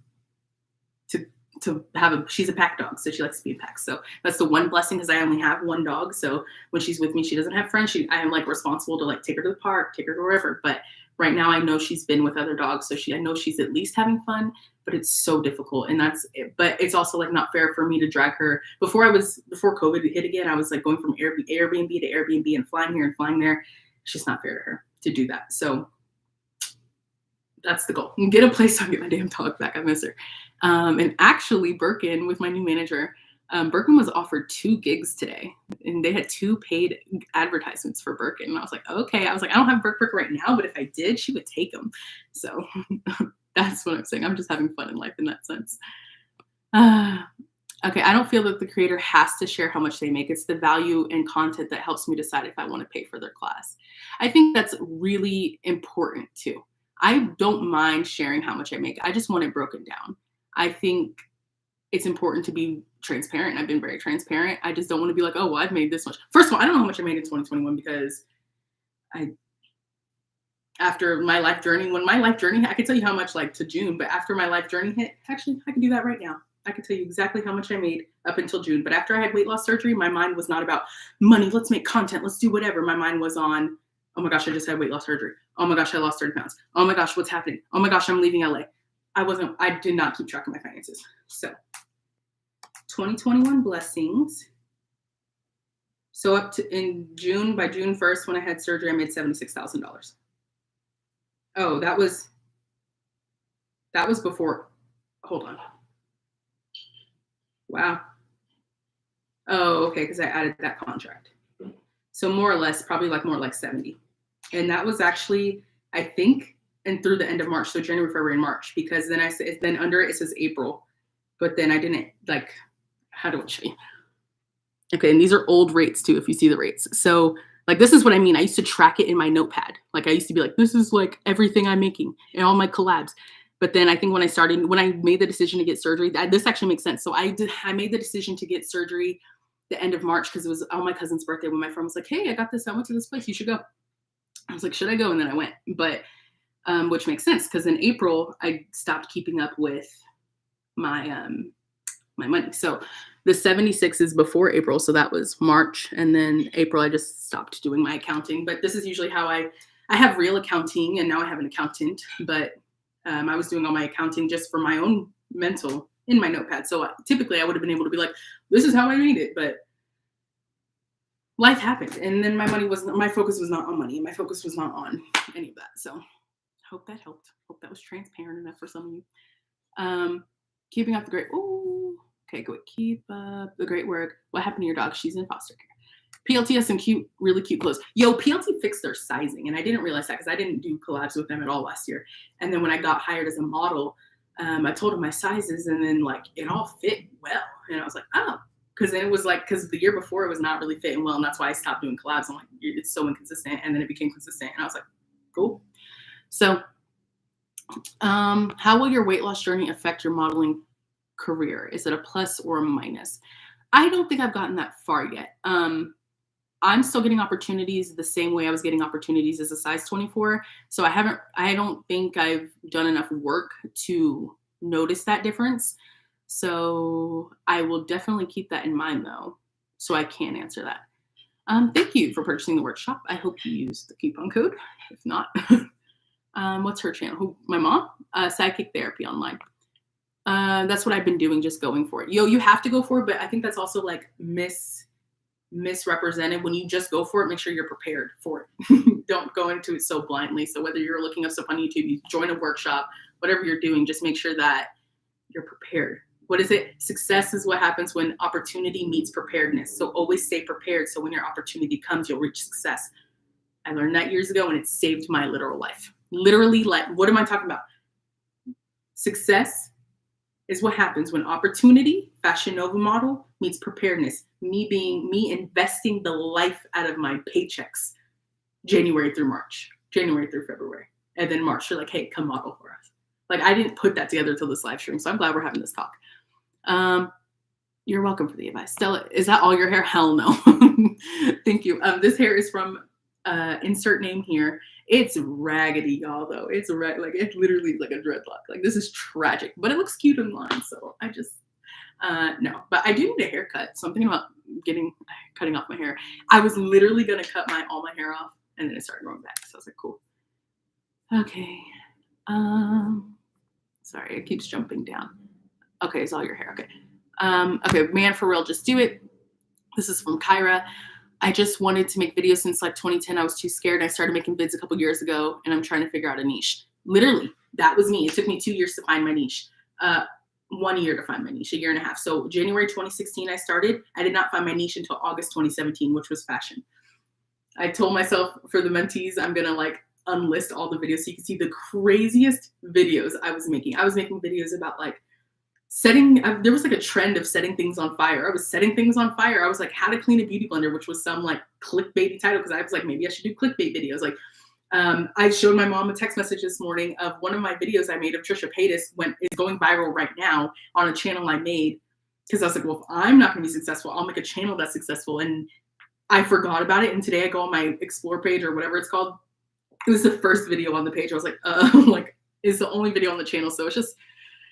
to have she's a pack dog, so she likes to be a pack. So that's the one blessing, because I only have one dog. So when she's with me, she doesn't have friends. I am like responsible to like take her to the park, take her to wherever. But right now I know she's been with other dogs. So I know she's at least having fun, but it's so difficult. And but it's also like not fair for me to drag her. Before COVID hit again, I was like going from Airbnb to Airbnb and flying here and flying there. It's just not fair to her to do that. So That's the goal. Get a place so I can get my damn dog back. I miss her. And actually, Birkin, with my new manager, Birkin was offered 2 gigs today, and they had 2 paid advertisements for Birkin. And I was like, okay. I was like, I don't have Birkin right now, but if I did, she would take them. So that's what I'm saying. I'm just having fun in life in that sense. Okay, I don't feel that the creator has to share how much they make. It's the value and content that helps me decide if I want to pay for their class. I think that's really important too. I don't mind sharing how much I make. I just want it broken down. I think it's important to be transparent. I've been very transparent. I just don't want to be like, oh, well, I've made this much. First of all, I don't know how much I made in 2021 because after my life journey, I could tell you how much like to June, but after my life journey hit, actually, I can do that right now. I can tell you exactly how much I made up until June. But after I had weight loss surgery, my mind was not about money. Let's make content. Let's do whatever. My mind was on, oh my gosh, I just had weight loss surgery. Oh my gosh, I lost 30 pounds. Oh my gosh, what's happening? Oh my gosh, I'm leaving LA. I did not keep track of my finances. So 2021 blessings. So up to by June 1st, when I had surgery, I made $76,000. Oh, that was before. Hold on. Wow. Oh, okay, because I added that contract. So more or less, probably like more like 70. And that was actually, I think, and through the end of March, so January, February, and March, because then under it says April, but then I didn't like, how do I show you? Okay, and these are old rates too, if you see the rates. So like, this is what I mean. I used to track it in my notepad. Like I used to be like, this is like everything I'm making and all my collabs. But then I think when I made the decision to get surgery, this actually makes sense. So I made the decision to get surgery the end of March because it was on my cousin's birthday when my friend was like, hey, I got this. I went to this place. You should go. I was like, should I go? And then I went. But which makes sense because in April, I stopped keeping up with my money. So the 76 is before April. So that was March. And then April, I just stopped doing my accounting. But this is usually how I have real accounting, and now I have an accountant. But I was doing all my accounting just for my own mental in my notepad. So typically I would have been able to be like, this is how I made it. But life happened. And then my focus was not on money. My focus was not on any of that. So hope that helped. Hope that was transparent enough for some of you. Keeping up the great, okay, good. Keep up the great work. What happened to your dog? She's in foster care. PLT has some really cute clothes. Yo, PLT fixed their sizing, and I didn't realize that because I didn't do collabs with them at all last year. And then when I got hired as a model, I told them my sizes, and then like it all fit well. And I was like, oh, because then it was like, because the year before it was not really fitting well, and that's why I stopped doing collabs. I'm like, it's so inconsistent, and then it became consistent, and I was like, cool. So, how will your weight loss journey affect your modeling career? Is it a plus or a minus? I don't think I've gotten that far yet. I'm still getting opportunities the same way I was getting opportunities as a size 24. So I don't think I've done enough work to notice that difference. So I will definitely keep that in mind though, so I can answer that. Thank you for purchasing the workshop. I hope you use the coupon code. If not, what's her channel? My mom? Sidekick Therapy Online. That's what I've been doing, just going for it. Yo, you have to go for it, but I think that's also like misrepresented. When you just go for it, make sure you're prepared for it. Don't go into it so blindly. So whether you're looking up stuff on YouTube, you join a workshop, whatever you're doing, just make sure that you're prepared. What is it? Success is what happens when opportunity meets preparedness. So always stay prepared. So when your opportunity comes, you'll reach success. I learned that years ago, and it saved my literal life. Literally, like, what am I talking about? Success is what happens when opportunity, Fashion Nova model, meets preparedness. Me investing the life out of my paychecks, January through February. And then March, you're like, hey, come model for us. Like, I didn't put that together till this live stream, so I'm glad we're having this talk. You're welcome for the advice. Stella, is that all your hair? Hell no. Thank you. This hair is from insert name here. It's raggedy, y'all, though. It's it's literally like a dreadlock. Like, this is tragic, but it looks cute in line, so I just no. But I do need a haircut. Something about cutting off my hair. I was literally gonna cut all my hair off, and then it started growing back. So I was like, cool. Okay. Sorry, it keeps jumping down. Okay, it's all your hair. Okay. Okay, man, for real, just do it. This is from Kyra. I just wanted to make videos since like 2010. I was too scared. I started making vids a couple years ago, and I'm trying to figure out a niche. Literally, That was me. It took me 2 years to find my niche. 1 year to find my niche, a year and a half. So January 2016, I started. I did not find my niche until August 2017, which was fashion. I told myself for the mentees, I'm going to like unlist all the videos so you can see the craziest videos I was making. I was making videos about like there was like a trend of setting things on fire. I was setting things on fire. I was like, how to clean a beauty blender, which was some like clickbaity title because I was like, maybe I should do clickbait videos. Like, I showed my mom a text message this morning of one of my videos I made of Trisha Paytas is going viral right now on a channel I made because I was like, well, if I'm not going to be successful, I'll make a channel that's successful. And I forgot about it. And today I go on my explore page or whatever it's called. It was the first video on the page. I was like, like it's the only video on the channel. So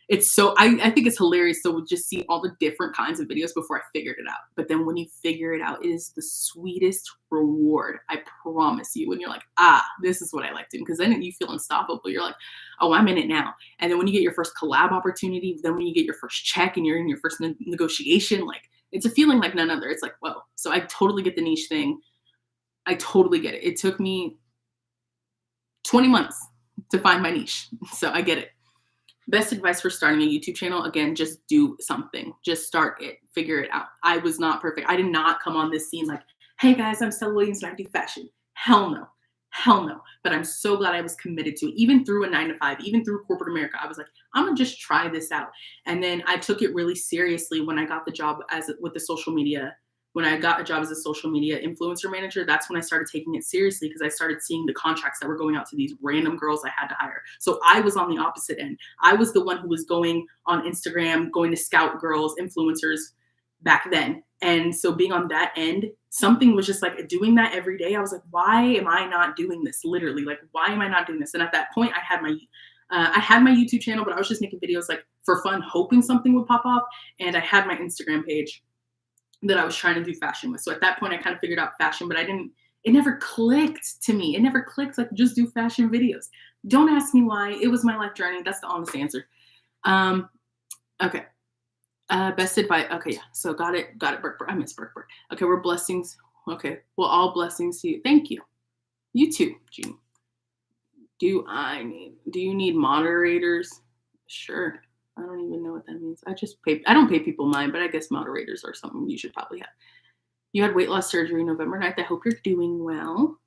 it's so, I think it's hilarious to just see all the different kinds of videos before I figured it out. But then when you figure it out, it is the sweetest reward. I promise you. When you're like, this is what I like doing. Because then you feel unstoppable. You're like, oh, I'm in it now. And then when you get your first collab opportunity, then when you get your first check and you're in your first negotiation, like it's a feeling like none other. It's like, whoa. So I totally get the niche thing. I totally get it. It took me 20 months to find my niche. So I get it. Best advice for starting a YouTube channel, again, just do something. Just start it. Figure it out. I was not perfect. I did not come on this scene like, hey guys, I'm Stella Williams and I do fashion. Hell no. Hell no. But I'm so glad I was committed to it. Even through a 9-to-5, even through corporate America, I was like, I'm going to just try this out. And then I took it really seriously when I got the job with the social media. When I got a job as a social media influencer manager, that's when I started taking it seriously because I started seeing the contracts that were going out to these random girls I had to hire. So I was on the opposite end. I was the one who was going on Instagram, going to scout girls, influencers back then. And so being on that end, something was just like doing that every day. I was like, why am I not doing this? Literally, like, why am I not doing this? And at that point, I had my YouTube channel, but I was just making videos like for fun, hoping something would pop off. And I had my Instagram page that I was trying to do fashion with. So at that point, I kind of figured out fashion, but it never clicked to me. It never clicked like just do fashion videos. Don't ask me why. It was my life journey. That's the honest answer. Okay. Best advice. Okay. Yeah. So got it. Burke. I miss Burke. Okay. We're blessings. Okay. Well, all blessings to you. Thank you. You too, Jean. Do you need moderators? Sure. I don't even know what that means. I don't pay people mine, but I guess moderators are something you should probably have. You had weight loss surgery November 9th. I hope you're doing well.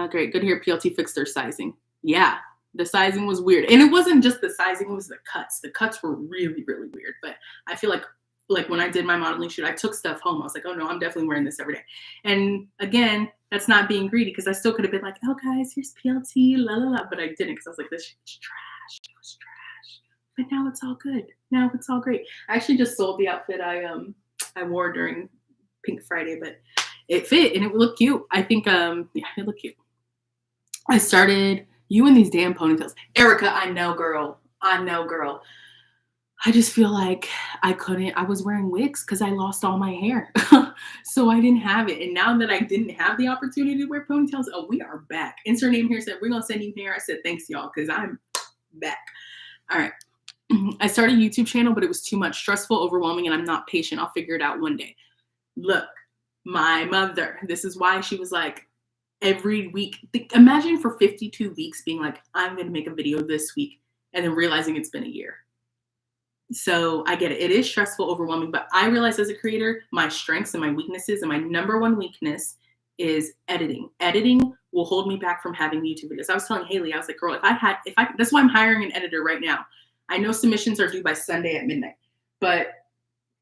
Great. Good to hear PLT fixed their sizing. Yeah, the sizing was weird. And it wasn't just the sizing, it was the cuts. The cuts were really, really weird. But I feel like when I did my modeling shoot, I took stuff home. I was like, oh no, I'm definitely wearing this every day. And again, that's not being greedy because I still could have been like, oh guys, here's PLT, la la la. But I didn't because I was like, this shit's trash. It was trash. But now it's all good. Now it's all great. I actually just sold the outfit I wore during Pink Friday, but it fit and it looked cute. I think it looked cute. I started you and these damn ponytails. Erica, I know, girl. I just feel like I was wearing wigs because I lost all my hair. So I didn't have it. And now that I didn't have the opportunity to wear ponytails, oh, we are back. Insert name here said, we're going to send you hair. I said, thanks y'all, because I'm back. All right. I started a YouTube channel, but it was too much, stressful, overwhelming, and I'm not patient. I'll figure it out one day. Look, my mother, this is why she was like, every week, imagine for 52 weeks being like, I'm going to make a video this week, and then realizing it's been a year. So I get it. It is stressful, overwhelming, but I realize as a creator, my strengths and my weaknesses, and my number one weakness is editing. Editing will hold me back from having YouTube videos. I was telling Haley, I was like, girl, that's why I'm hiring an editor right now. I know submissions are due by Sunday at midnight, but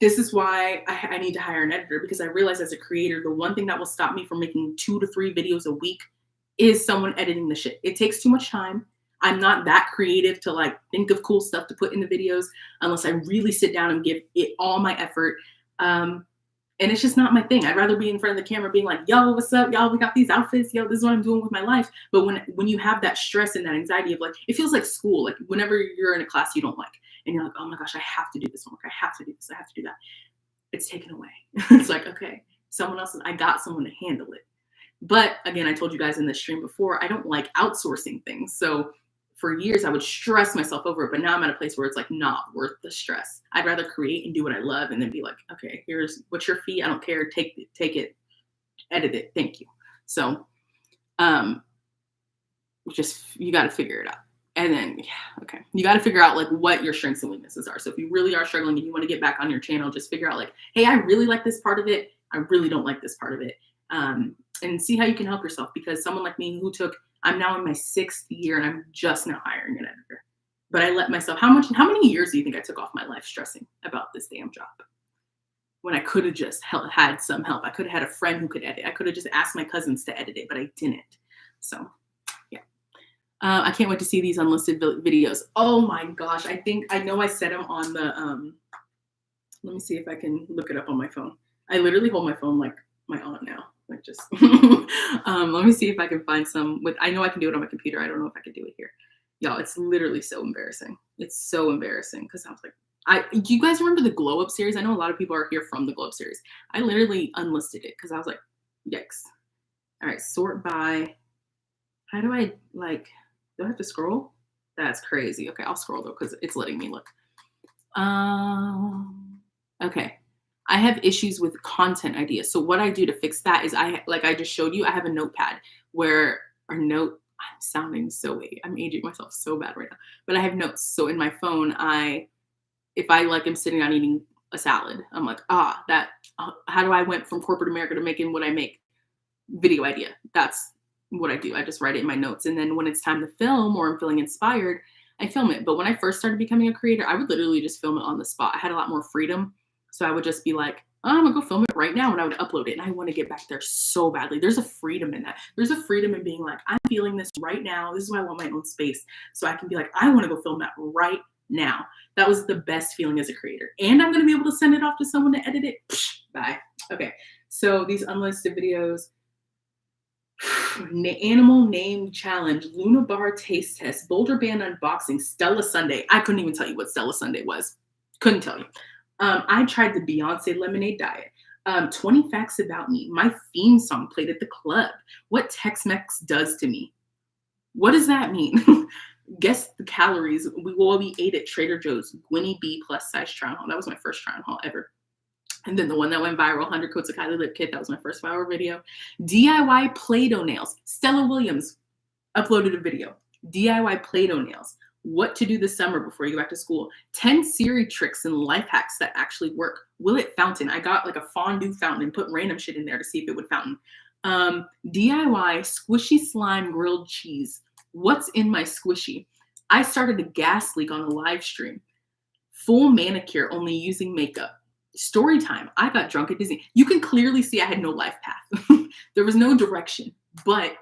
this is why I need to hire an editor because I realize as a creator, the one thing that will stop me from making 2 to 3 videos a week is someone editing the shit. It takes too much time. I'm not that creative to like think of cool stuff to put in the videos unless I really sit down and give it all my effort. And it's just not my thing. I'd rather be in front of the camera being like, yo, what's up, y'all? We got these outfits. Yo, this is what I'm doing with my life. But when you have that stress and that anxiety of like, it feels like school. Like whenever you're in a class you don't like, and you're like, oh my gosh, I have to do this homework. I have to do this. I have to do that. It's taken away. It's like, okay, I got someone to handle it. But again, I told you guys in this stream before, I don't like outsourcing things. So for years, I would stress myself over it, but now I'm at a place where it's like not worth the stress. I'd rather create and do what I love and then be like, okay, what's your fee? I don't care. Take it, edit it. Thank you. So, you got to figure it out. And then, yeah, okay. You got to figure out like what your strengths and weaknesses are. So if you really are struggling and you want to get back on your channel, just figure out like, hey, I really like this part of it. I really don't like this part of it. And see how you can help yourself, because someone like me I'm now in my 6th year and I'm just now hiring an editor. But I let myself, how many years do you think I took off my life stressing about this damn job? When I could have just had some help. I could have had a friend who could edit. I could have just asked my cousins to edit it, but I didn't. So yeah. I can't wait to see these unlisted videos. Oh my gosh. I know I set them on the, let me see if I can look it up on my phone. I literally hold my phone like my aunt now. Like just, let me see if I can find some I know I can do it on my computer. I don't know if I can do it here. Y'all, it's literally so embarrassing. It's so embarrassing because I was like, do you guys remember the Glow Up series? I know a lot of people are here from the Glow Up series. I literally unlisted it because I was like, yikes. All right, sort by. How do I do I have to scroll? That's crazy. Okay, I'll scroll though because it's letting me look. Okay. I have issues with content ideas. So what I do to fix that is I just showed you, I have a notepad I'm sounding so I'm aging myself so bad right now, but I have notes. So in my phone, if I am sitting down eating a salad, I'm like, how do I went from corporate America to making what I make? Video idea. That's what I do. I just write it in my notes. And then when it's time to film or I'm feeling inspired, I film it. But when I first started becoming a creator, I would literally just film it on the spot. I had a lot more freedom. So I would just be like, I'm gonna go film it right now, and I would upload it. And I want to get back there so badly. There's a freedom in that. There's a freedom in being like, I'm feeling this right now. This is why I want my own space. So I can be like, I want to go film that right now. That was the best feeling as a creator. And I'm gonna be able to send it off to someone to edit it. Bye. Okay. So these unlisted videos. Animal name challenge, Luna Bar taste test, Boulder Band unboxing, Stella Sunday. I couldn't even tell you what Stella Sunday was. Couldn't tell you. I tried the Beyonce lemonade diet. 20 facts about me. My theme song played at the club. What Tex-Mex does to me. What does that mean? Guess the calories we ate at Trader Joe's. Gwynnie B plus size try on haul. That was my first try on haul ever. And then the one that went viral, 100 Coats of Kylie Lip Kit. That was my first viral video. DIY Play-Doh nails. Stella Williams uploaded a video. DIY Play-Doh nails. What to do this summer before you go back to school. 10 Siri tricks and life hacks that actually work. Will it fountain? I got like a fondue fountain and put random shit in there to see if it would fountain. DIY squishy slime grilled cheese. What's in my squishy? I started a gas leak on a live stream. Full manicure only using makeup. Story time. I got drunk at Disney. You can clearly see I had no life path. There was no direction, but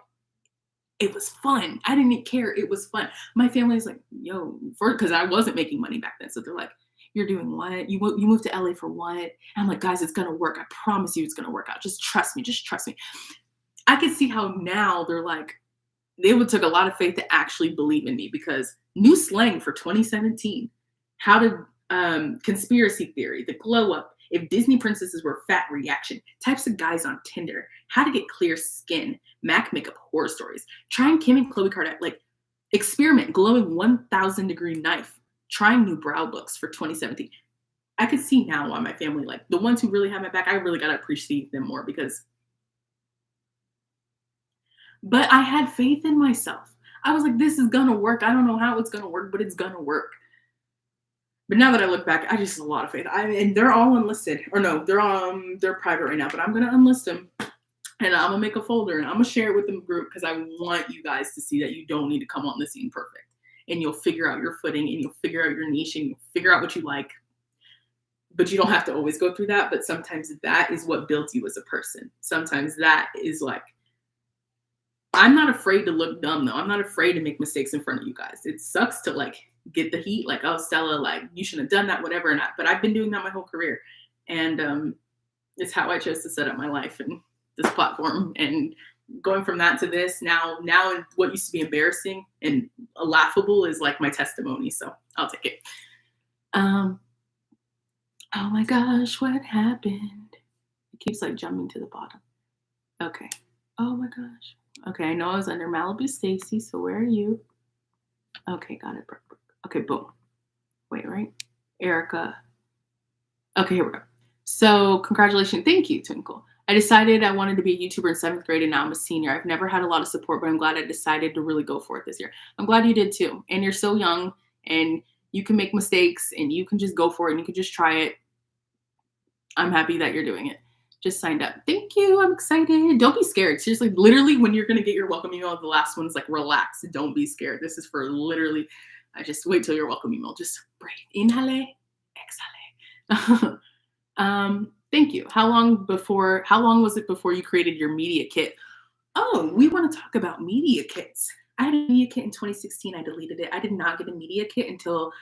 it was fun. I didn't care. It was fun. My family is like, yo, because I wasn't making money back then. So they're like, you're doing what? You moved to LA for what? And I'm like, guys, it's going to work. I promise you it's going to work out. Just trust me. Just trust me. I can see how now they're like, they would took a lot of faith to actually believe in me, because new slang for 2017, how to conspiracy theory, the glow up, if Disney princesses were fat reaction, types of guys on Tinder, how to get clear skin, MAC makeup horror stories, trying Kim and Khloe Kardashian, experiment, glowing 1,000 degree knife, trying new brow looks for 2017. I could see now why my family, the ones who really have my back, I really got to appreciate them more, but I had faith in myself. I was like, this is going to work. I don't know how it's going to work, but it's going to work. But now that I look back, I just have a lot of faith. And they're all unlisted. Or no, they're private right now, but I'm going to unlist them. And I'm going to make a folder and I'm going to share it with the group, because I want you guys to see that you don't need to come on the scene perfect. And you'll figure out your footing and you'll figure out your niche and you'll figure out what you like. But you don't have to always go through that. But sometimes that is what builds you as a person. Sometimes that is I'm not afraid to look dumb though. I'm not afraid to make mistakes in front of you guys. It sucks to get the heat, oh, Stella, you shouldn't have done that, whatever. And but I've been doing that my whole career. And it's how I chose to set up my life and this platform. And going from that to this, now what used to be embarrassing and laughable is my testimony. So I'll take it. Oh my gosh, what happened? It keeps jumping to the bottom. Okay. Oh my gosh. Okay, I know I was under Malibu Stacy, so where are you? Okay, got it. Okay, boom. Wait, right? Erica. Okay, here we go. So congratulations. Thank you, Twinkle. I decided I wanted to be a YouTuber in 7th grade, and now I'm a senior. I've never had a lot of support, but I'm glad I decided to really go for it this year. I'm glad you did too. And you're so young, and you can make mistakes, and you can just go for it, and you can just try it. I'm happy that you're doing it. Just signed up. Thank you. I'm excited. Don't be scared. Seriously, literally, when you're going to get your welcome email, the last one is like, relax. Don't be scared. This is for literally, I just wait till your welcome email. Just breathe. Inhale, exhale. Thank you. How long was it before you created your media kit? Oh, we want to talk about media kits. I had a media kit in 2016. I deleted it. I did not get a media kit until,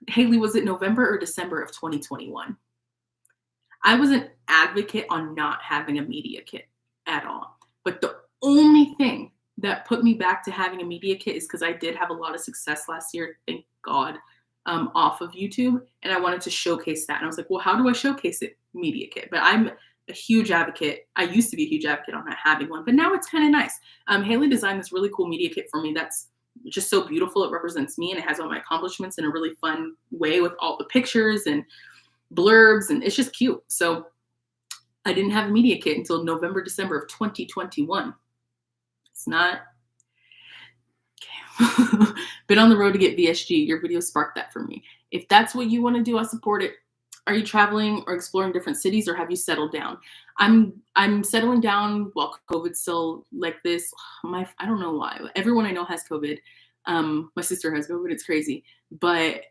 Haley, was it November or December of 2021? I was an advocate on not having a media kit at all. But the only thing that put me back to having a media kit is because I did have a lot of success last year, thank God, off of YouTube. And I wanted to showcase that. And I was like, well, how do I showcase it? Media kit. But I'm a huge advocate. I used to be a huge advocate on not having one, but now it's kind of nice. Haley designed this really cool media kit for me that's just so beautiful. It represents me, and it has all my accomplishments in a really fun way with all the pictures and blurbs, and it's just cute. So I didn't have a media kit until November, December of 2021. It's not okay. Been on the road to get VSG. Your video sparked that for me. If that's what you want to do, I'll support it. Are you traveling or exploring different cities, or have you settled down? I'm settling down while COVID's still like this. I don't know why. Everyone I know has COVID. My sister has COVID. It's crazy. But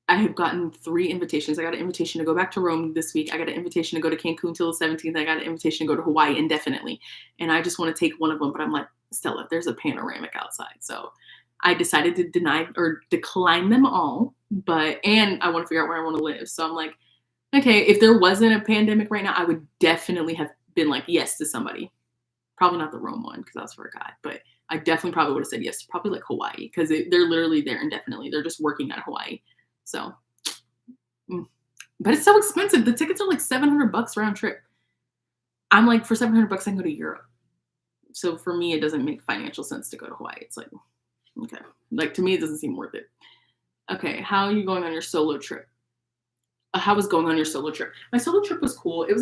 I have gotten 3 invitations. I got an invitation to go back to Rome this week. I got an invitation to go to Cancun till the 17th. I got an invitation to go to Hawaii indefinitely. And I just want to take one of them. But I'm like, Stella, there's a panoramic outside. So I decided to decline them all. And I want to figure out where I want to live. So I'm like, okay, if there wasn't a pandemic right now, I would definitely have been like yes to somebody. Probably not the Rome one because that was for a guy. But I definitely probably would have said yes to probably like Hawaii because they're literally there indefinitely. They're just working at Hawaii. So, but it's so expensive. The tickets are like $700 round trip. I'm like, for $700, I can go to Europe. So for me, it doesn't make financial sense to go to Hawaii. It's like, okay. Like to me, it doesn't seem worth it. Okay. How are you going on your solo trip? How was going on your solo trip? My solo trip was cool. It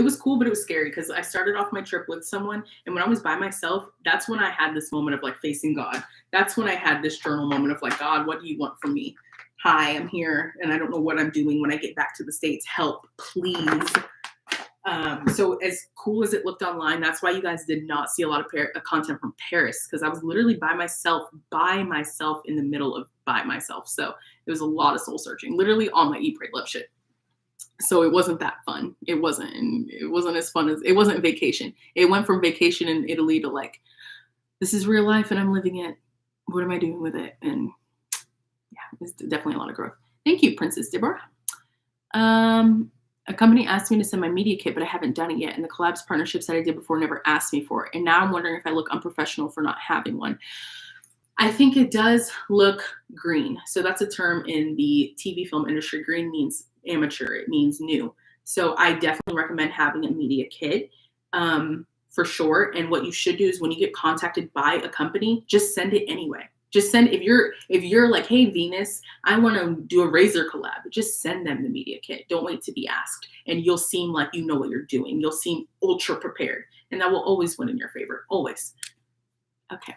was cool, but it was scary because I started off my trip with someone. And when I was by myself, that's when I had this moment of like facing God. That's when I had this journal moment of like, God, what do you want from me? Hi, I'm here and I don't know what I'm doing when I get back to the States. Help, please. So as cool as it looked online, that's why you guys did not see a lot of content from Paris, because I was literally by myself in the middle of by myself. So it was a lot of soul searching, literally all my Eat, Pray, Love shit. So it wasn't that fun. It wasn't as fun as, it wasn't vacation. It went from vacation in Italy to like, this is real life and I'm living it. What am I doing with it? And it's definitely a lot of growth. Thank you, Princess Deborah. A company asked me to send my media kit, but I haven't done it yet. And the collabs partnerships that I did before never asked me for it. And now I'm wondering if I look unprofessional for not having one. I think it does look green. So that's a term in the TV film industry. Green means amateur. It means new. So I definitely recommend having a media kit for sure. And what you should do is when you get contacted by a company, just send it anyway. Just send, if you're like, hey, Venus, I want to do a razor collab, just send them the media kit. Don't wait to be asked. And you'll seem like you know what you're doing. You'll seem ultra prepared. And that will always win in your favor. Always. Okay.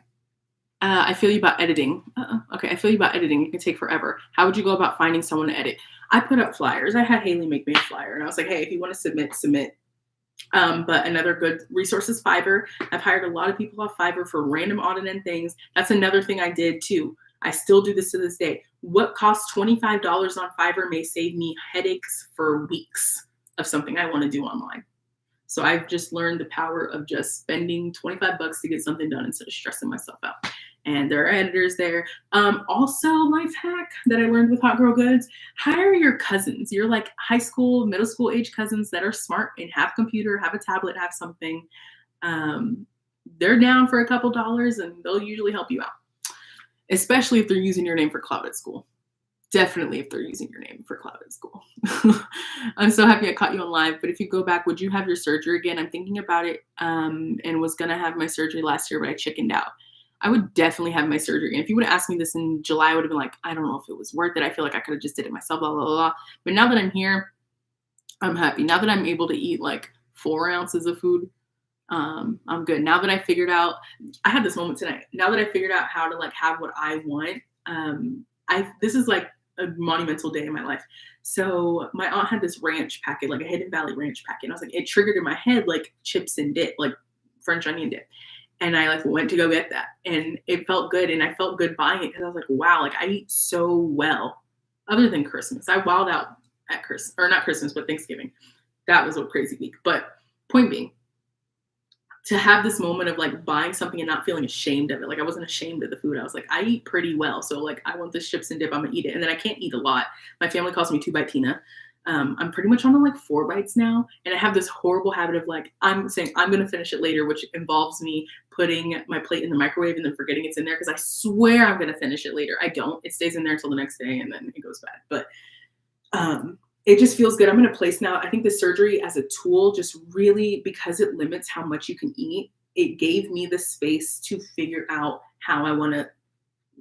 I feel you about editing. Okay, I feel you about editing. It can take forever. How would you go about finding someone to edit? I put up flyers. I had Haley make me a flyer. And I was like, hey, if you want to submit. But another good resource is Fiverr. I've hired a lot of people off Fiverr for random odd and end things. That's another thing I did too. I still do this to this day. What costs $25 on Fiverr may save me headaches for weeks of something I want to do online. So I've just learned the power of just spending $25 to get something done instead of stressing myself out. And there are editors there. Also, life hack that I learned with Hot Girl Goods, hire your cousins. Your like high school, middle school age cousins that are smart and have a computer, have a tablet, have something. They're down for a couple dollars and they'll usually help you out. Especially if they're using your name for clout at school. Definitely if they're using your name for clout at school. I'm so happy I caught you on live. But if you go back, would you have your surgery again? I'm thinking about it and was going to have my surgery last year, but I chickened out. I would definitely have my surgery. And if you would have asked me this in July, I would have been like, I don't know if it was worth it. I feel like I could have just did it myself, blah, blah, blah. But now that I'm here, I'm happy. Now that I'm able to eat like 4 ounces of food, I'm good. Now that I figured out, I had this moment tonight. Now that I figured out how to like have what I want, this is like a monumental day in my life. So my aunt had this ranch packet, like a Hidden Valley ranch packet. And I was like, it triggered in my head like chips and dip, like French onion dip. And I like went to go get that, and it felt good. And I felt good buying it because I was like, wow, like I eat so well. Other than Christmas, I wilded out at Christmas, or not Christmas, but Thanksgiving. That was a crazy week. But point being, to have this moment of like buying something and not feeling ashamed of it. Like I wasn't ashamed of the food. I was like, I eat pretty well. So like, I want this chips and dip. I'm gonna eat it. And then I can't eat a lot. My family calls me 2-bite Tina. I'm pretty much on like 4 bites now. And I have this horrible habit of like, I'm saying I'm going to finish it later, which involves me putting my plate in the microwave and then forgetting it's in there. Cause I swear I'm going to finish it later. I don't, it stays in there until the next day and then it goes bad. But, it just feels good. I'm in a place now. I think the surgery as a tool just really, because it limits how much you can eat, it gave me the space to figure out how I want to,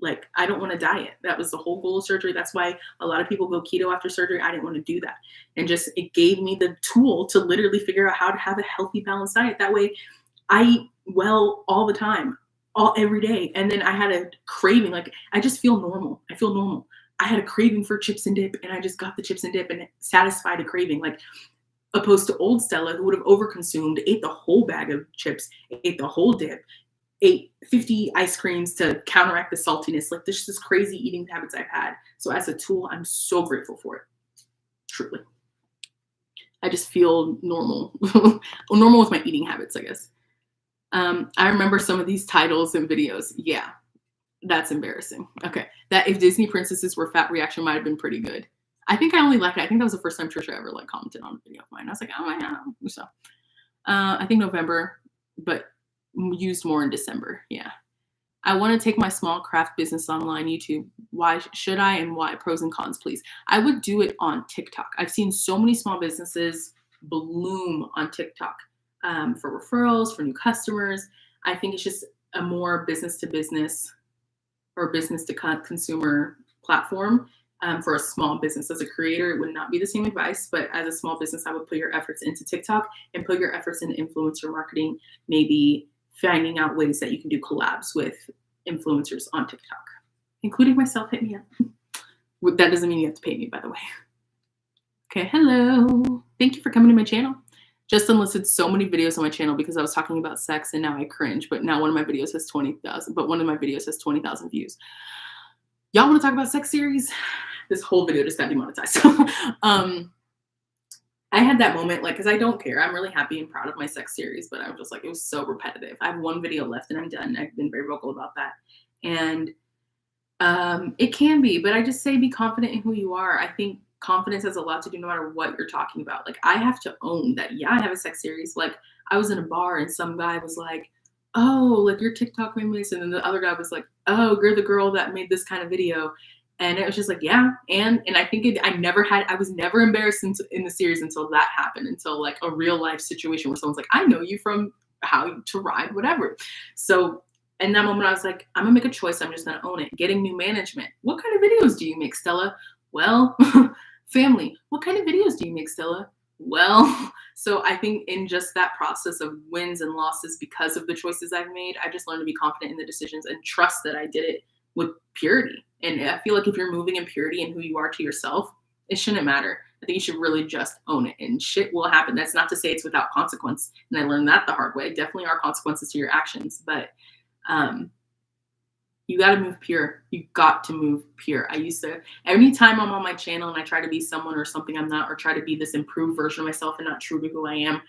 like, I don't want to diet. That was the whole goal of surgery. That's why a lot of people go keto after surgery. I didn't want to do that. And just, it gave me the tool to literally figure out how to have a healthy, balanced diet. That way I eat well all the time, every day. And then I had a craving, like, I just feel normal. I feel normal. I had a craving for chips and dip, and I just got the chips and dip and it satisfied a craving, like opposed to old Stella, who would have overconsumed, ate the whole bag of chips, ate the whole dip, ate 50 ice creams to counteract the saltiness. Like there's this crazy eating habits I've had. So as a tool, I'm so grateful for it. Truly. I just feel normal. Normal with my eating habits, I guess. I remember some of these titles and videos. Yeah. That's embarrassing. Okay. That if Disney princesses were fat reaction might have been pretty good. I think I only liked it. I think that was the first time Trisha ever like commented on a video of mine. I was like, oh my God. So I think November, but used more in December. Yeah. I want to take my small craft business online YouTube. Why should I and why? Pros and cons, please. I would do it on TikTok. I've seen so many small businesses bloom on TikTok for referrals, for new customers. I think it's just a more business to business or business to consumer platform for a small business. As a creator, it would not be the same advice, but as a small business, I would put your efforts into TikTok and put your efforts into influencer marketing, maybe finding out ways that you can do collabs with influencers on TikTok, including myself. Hit me up. That doesn't mean you have to pay me, by the way. Okay, hello. Thank you for coming to my channel. Just unlisted so many videos on my channel because I was talking about sex and now I cringe, but now one of my videos has 20,000, but one of my videos has 20,000 views. Y'all want to talk about sex series? This whole video just got demonetized. I had that moment, like, because I don't care. I'm really happy and proud of my sex series, but I was just like, it was so repetitive. I have one video left and I'm done. I've been very vocal about that. And it can be, but I just say be confident in who you are. I think confidence has a lot to do no matter what you're talking about. Like, I have to own that, yeah, I have a sex series. Like, I was in a bar and some guy was like, oh, like, you're TikTok famous. And then the other guy was like, oh, you're the girl that made this kind of video. And it was just like, yeah. And I think I was never embarrassed in the series until that happened, until like a real life situation where someone's like, I know you from How to Ride, whatever. So in that moment, I was like, I'm gonna make a choice. I'm just gonna own it. Getting new management. What kind of videos do you make, Stella? Well, family. What kind of videos do you make, Stella? Well, so I think in just that process of wins and losses because of the choices I've made, I just learned to be confident in the decisions and trust that I did it with purity. And I feel like if you're moving in purity and who you are to yourself, it shouldn't matter. I think you should really just own it, and shit will happen. That's not to say it's without consequence. And I learned that the hard way. Definitely are consequences to your actions, but you got to move pure. You got to move pure. Anytime I'm on my channel and I try to be someone or something I'm not, or try to be this improved version of myself and not true to who I am,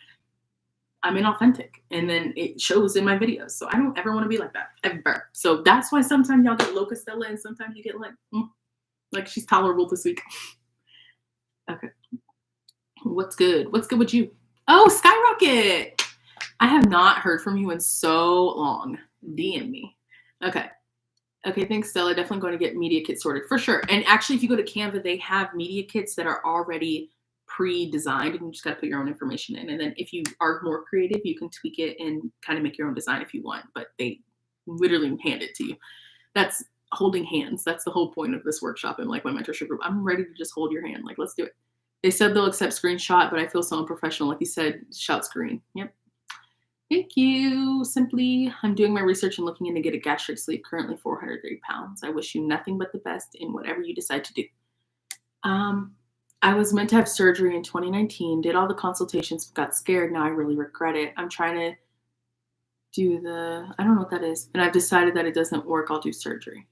I'm inauthentic. And then it shows in my videos. So I don't ever want to be like that, ever. So that's why sometimes y'all get Loca Stella and sometimes you get like she's tolerable this week. Okay. What's good? What's good with you? Oh, Skyrocket. I have not heard from you in so long. DM me. Okay. Okay, thanks, Stella. Definitely going to get media kits sorted for sure. And actually, if you go to Canva, they have media kits that are already pre-designed, and you just got to put your own information in. And then if you are more creative, you can tweak it and kind of make your own design if you want, but they literally hand it to you. That's holding hands. That's the whole point of this workshop and like my mentorship group. I'm ready to just hold your hand. Like, let's do it. They said they'll accept screenshot, but I feel so unprofessional. Like you said, shout screen. Yep. Thank you. Simply, I'm doing my research and looking in to get a gastric sleeve, currently 430 pounds. I wish you nothing but the best in whatever you decide to do. Um, I was meant to have surgery in 2019, did all the consultations, got scared. Now I really regret it. I'm trying to I don't know what that is. And I've decided that it doesn't work. I'll do surgery.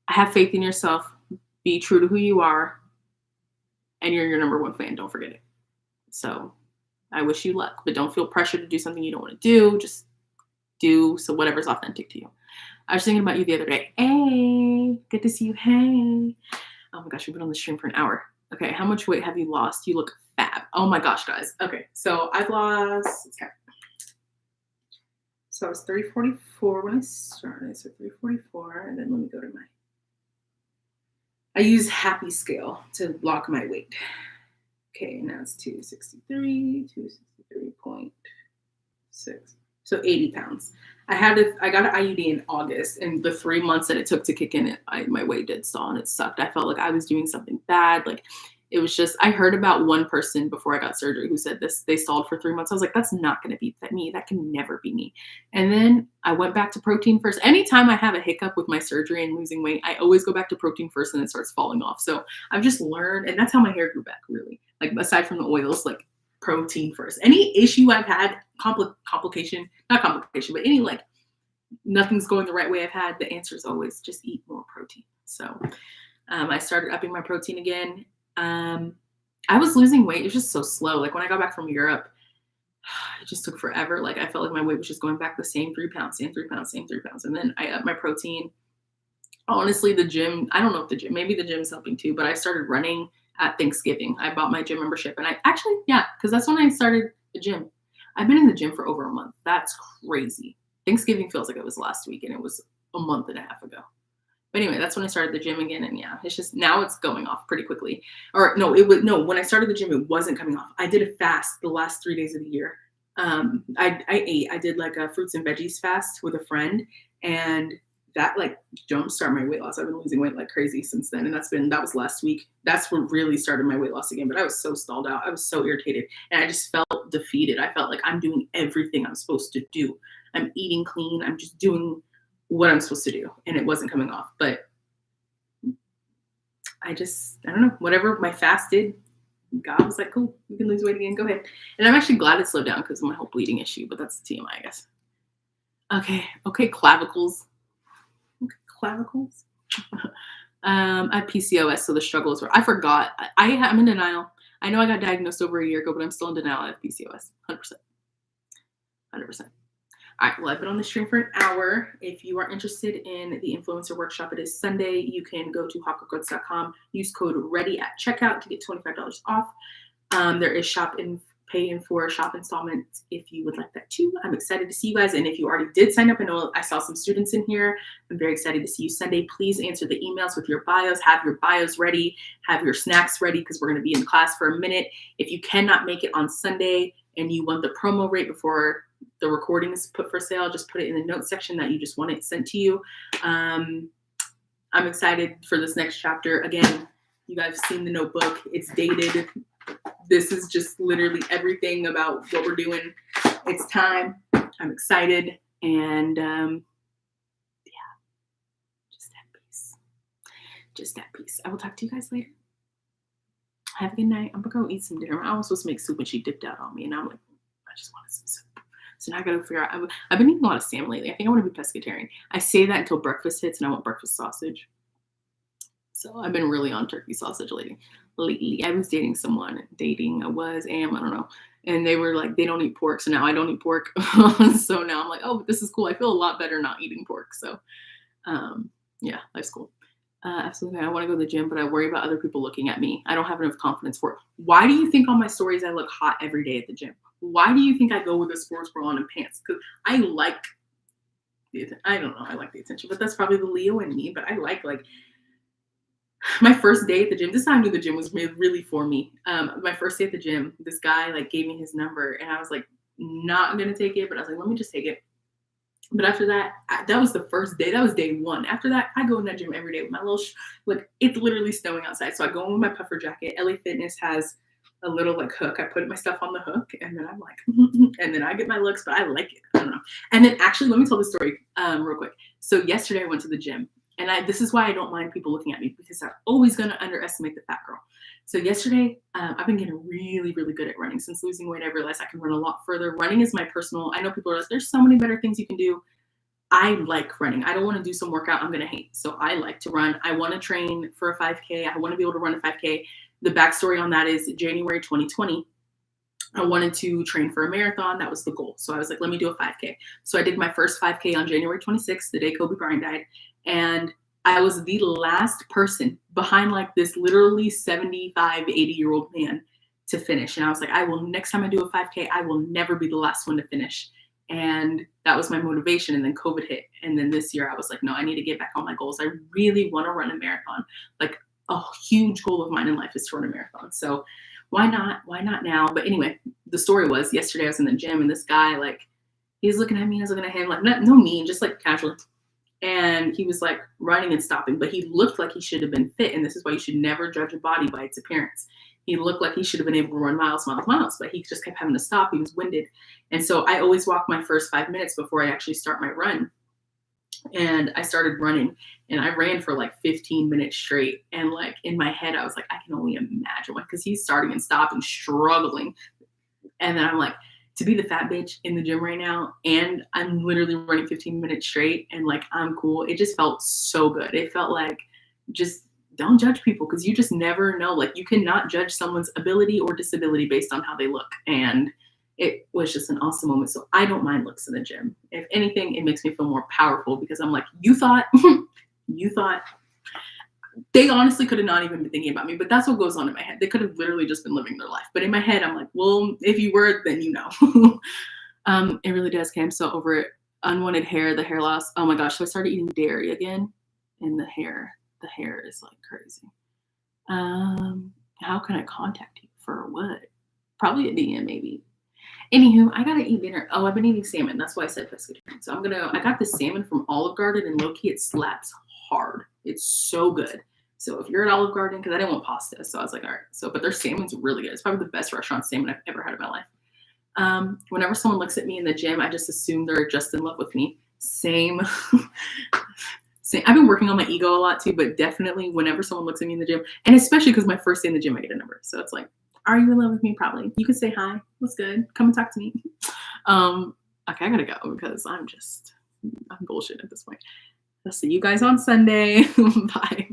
Have faith in yourself. Be true to who you are. And you're your number one fan. Don't forget it. So I wish you luck, but don't feel pressure to do something you don't want to do. Just do whatever's authentic to you. I was thinking about you the other day. Hey, good to see you. Hey. Oh my gosh, we've been on the stream for an hour. Okay, how much weight have you lost? You look fab. Oh my gosh, guys. Okay, so I've lost, so I was 344 when I started, so 344, and then let me go to I use Happy Scale to log my weight. Okay, now it's 263.6. So 80 pounds. I got an IUD in August, and the 3 months that it took to kick in, my weight did stall, and it sucked. I felt like I was doing something bad. Like, it was just, I heard about one person before I got surgery who said they stalled for 3 months. I was like, that's not going to be me. That can never be me. And then I went back to protein first. Anytime I have a hiccup with my surgery and losing weight, I always go back to protein first, and it starts falling off. So I've just learned, and that's how my hair grew back, really. Like, aside from the oils, like, protein first. Any issue I've had, complication, not complication, but any, like, nothing's going the right way I've had, the answer is always just eat more protein. So I started upping my protein again. I was losing weight. It was just so slow. Like, when I got back from Europe, it just took forever. Like, I felt like my weight was just going back the same 3 pounds, same 3 pounds, same 3 pounds. And then I upped my protein. Honestly, the gym, I don't know if maybe the gym's helping too, but I started running at Thanksgiving. I bought my gym membership, and because that's when I started the gym. I've been in the gym for over a month. That's crazy. Thanksgiving feels like it was last week, and it was a month and a half ago. But anyway, that's when I started the gym again, and yeah, it's just, now it's going off pretty quickly. Or no, when I started the gym, it wasn't coming off. I did a fast the last 3 days of the year. I did like a fruits and veggies fast with a friend, and that like jumpstart my weight loss. I've been losing weight like crazy since then, and that was last week. That's what really started my weight loss again. But I was so stalled out. I was so irritated, and I just felt defeated. I felt like I'm doing everything I'm supposed to do. I'm eating clean. I'm just doing what I'm supposed to do, and it wasn't coming off. But I don't know, whatever my fast did, God was like, cool, you can lose weight again, go ahead. And I'm actually glad it slowed down because of my whole bleeding issue, but that's TMI, I guess. Okay, clavicles. Okay, clavicles. I have PCOS, so the struggles were, I forgot. I'm in denial. I know I got diagnosed over a year ago, but I'm still in denial. I have PCOS, 100%. 100%. All right, well, I've been on the stream for an hour. If you are interested in the influencer workshop, it is Sunday. You can go to hawkcoats.com, use code READY at checkout to get $25 off. There is pay in for shop installments if you would like that too. I'm excited to see you guys. And if you already did sign up, I know I saw some students in here. I'm very excited to see you Sunday. Please answer the emails with your bios. Have your bios ready. Have your snacks ready because we're going to be in class for a minute. If you cannot make it on Sunday and you want the promo rate before the recording is put for sale, just put it in the notes section that you just want it sent to you. I'm excited for this next chapter. Again, you guys have seen the notebook. It's dated. This is just literally everything about what we're doing. It's time. I'm excited. And just at peace. Just at peace. I will talk to you guys later. Have a good night. I'm going to go eat some dinner. I was supposed to make soup and she dipped out on me. And I'm like, I just wanted some soup. So now I got to figure out. I've been eating a lot of salmon lately. I think I want to be pescatarian. I say that until breakfast hits and I want breakfast sausage. So I've been really on turkey sausage lately. I was dating someone. I don't know. And they were like, they don't eat pork. So now I don't eat pork. So now I'm like, oh, this is cool. I feel a lot better not eating pork. So yeah, life's cool. Absolutely. I want to go to the gym, but I worry about other people looking at me. I don't have enough confidence for it. Why do you think on my stories I look hot every day at the gym? Why do you think I go with a sports bra on and pants? Because I like I don't know. I like the attention, but that's probably the Leo in me. But I like my first day at the gym. This time I knew the gym was really for me. My first day at the gym, this guy like gave me his number, and I was like, not gonna take it, but I was like, let me just take it. But after that, that was the first day. That was day one. After that, I go in that gym every day with my little, like, it's literally snowing outside. So I go in with my puffer jacket. LA Fitness has a little like hook. I put my stuff on the hook and then I'm like, and then I get my looks, but I like it. I don't know. And then actually, let me tell the story real quick. So yesterday I went to the gym and this is why I don't mind people looking at me because I'm always going to underestimate the fat girl. So yesterday, I've been getting really, really good at running. Since losing weight, I realized I can run a lot further. Running is my personal, I know people are like, there's so many better things you can do. I like running. I don't want to do some workout I'm going to hate. So I like to run. I want to train for a 5K. I want to be able to run a 5K. The backstory on that is January 2020. I wanted to train for a marathon. That was the goal. So I was like, let me do a 5K. So I did my first 5K on January 26th, the day Kobe Bryant died. And I was the last person behind like this literally 75, 80-year-old man to finish. And I was like, next time I do a 5K, I will never be the last one to finish. And that was my motivation. And then COVID hit. And then this year I was like, no, I need to get back on my goals. I really want to run a marathon. Like a huge goal of mine in life is to run a marathon. So why not? Why not now? But anyway, the story was yesterday I was in the gym and this guy, like, he's looking at me, I was looking at him, like, no mean, just like casually. And he was like running and stopping, but he looked like he should have been fit. And this is why you should never judge a body by its appearance. He looked like he should have been able to run miles, but he just kept having to stop. He was winded. And so I always walk my first 5 minutes before I actually start my run. And I started running and I ran for like 15 minutes straight. And like in my head, I was like, I can only imagine what, because he's starting and stopping, struggling. And then I'm like, to be the fat bitch in the gym right now, and I'm literally running 15 minutes straight and like, I'm cool. It just felt so good. It felt like, just don't judge people because you just never know. Like you cannot judge someone's ability or disability based on how they look. And it was just an awesome moment. So I don't mind looks in the gym. If anything, it makes me feel more powerful because I'm like, you thought, they honestly could have not even been thinking about me, but that's what goes on in my head. They could have literally just been living their life. But in my head, I'm like, well, if you were, then you know. It really does. Okay, I'm so over it. Unwanted hair, the hair loss. Oh my gosh. So I started eating dairy again and the hair is like crazy. How can I contact you for what? Probably a DM maybe. Anywho, I gotta eat dinner. Oh, I've been eating salmon. That's why I said pescatarian. So I got the salmon from Olive Garden and low-key it slaps hard. It's so good. So if you're at Olive Garden, because I didn't want pasta, so I was like, all right. So, but their salmon's really good. It's probably the best restaurant salmon I've ever had in my life. Whenever someone looks at me in the gym, I just assume they're just in love with me. Same. Same. I've been working on my ego a lot too, but definitely whenever someone looks at me in the gym, and especially because my first day in the gym, I get a number. So it's like, are you in love with me? Probably. You can say hi. What's good? Come and talk to me. Okay, I gotta go because I'm bullshit at this point. I'll see you guys on Sunday. Bye.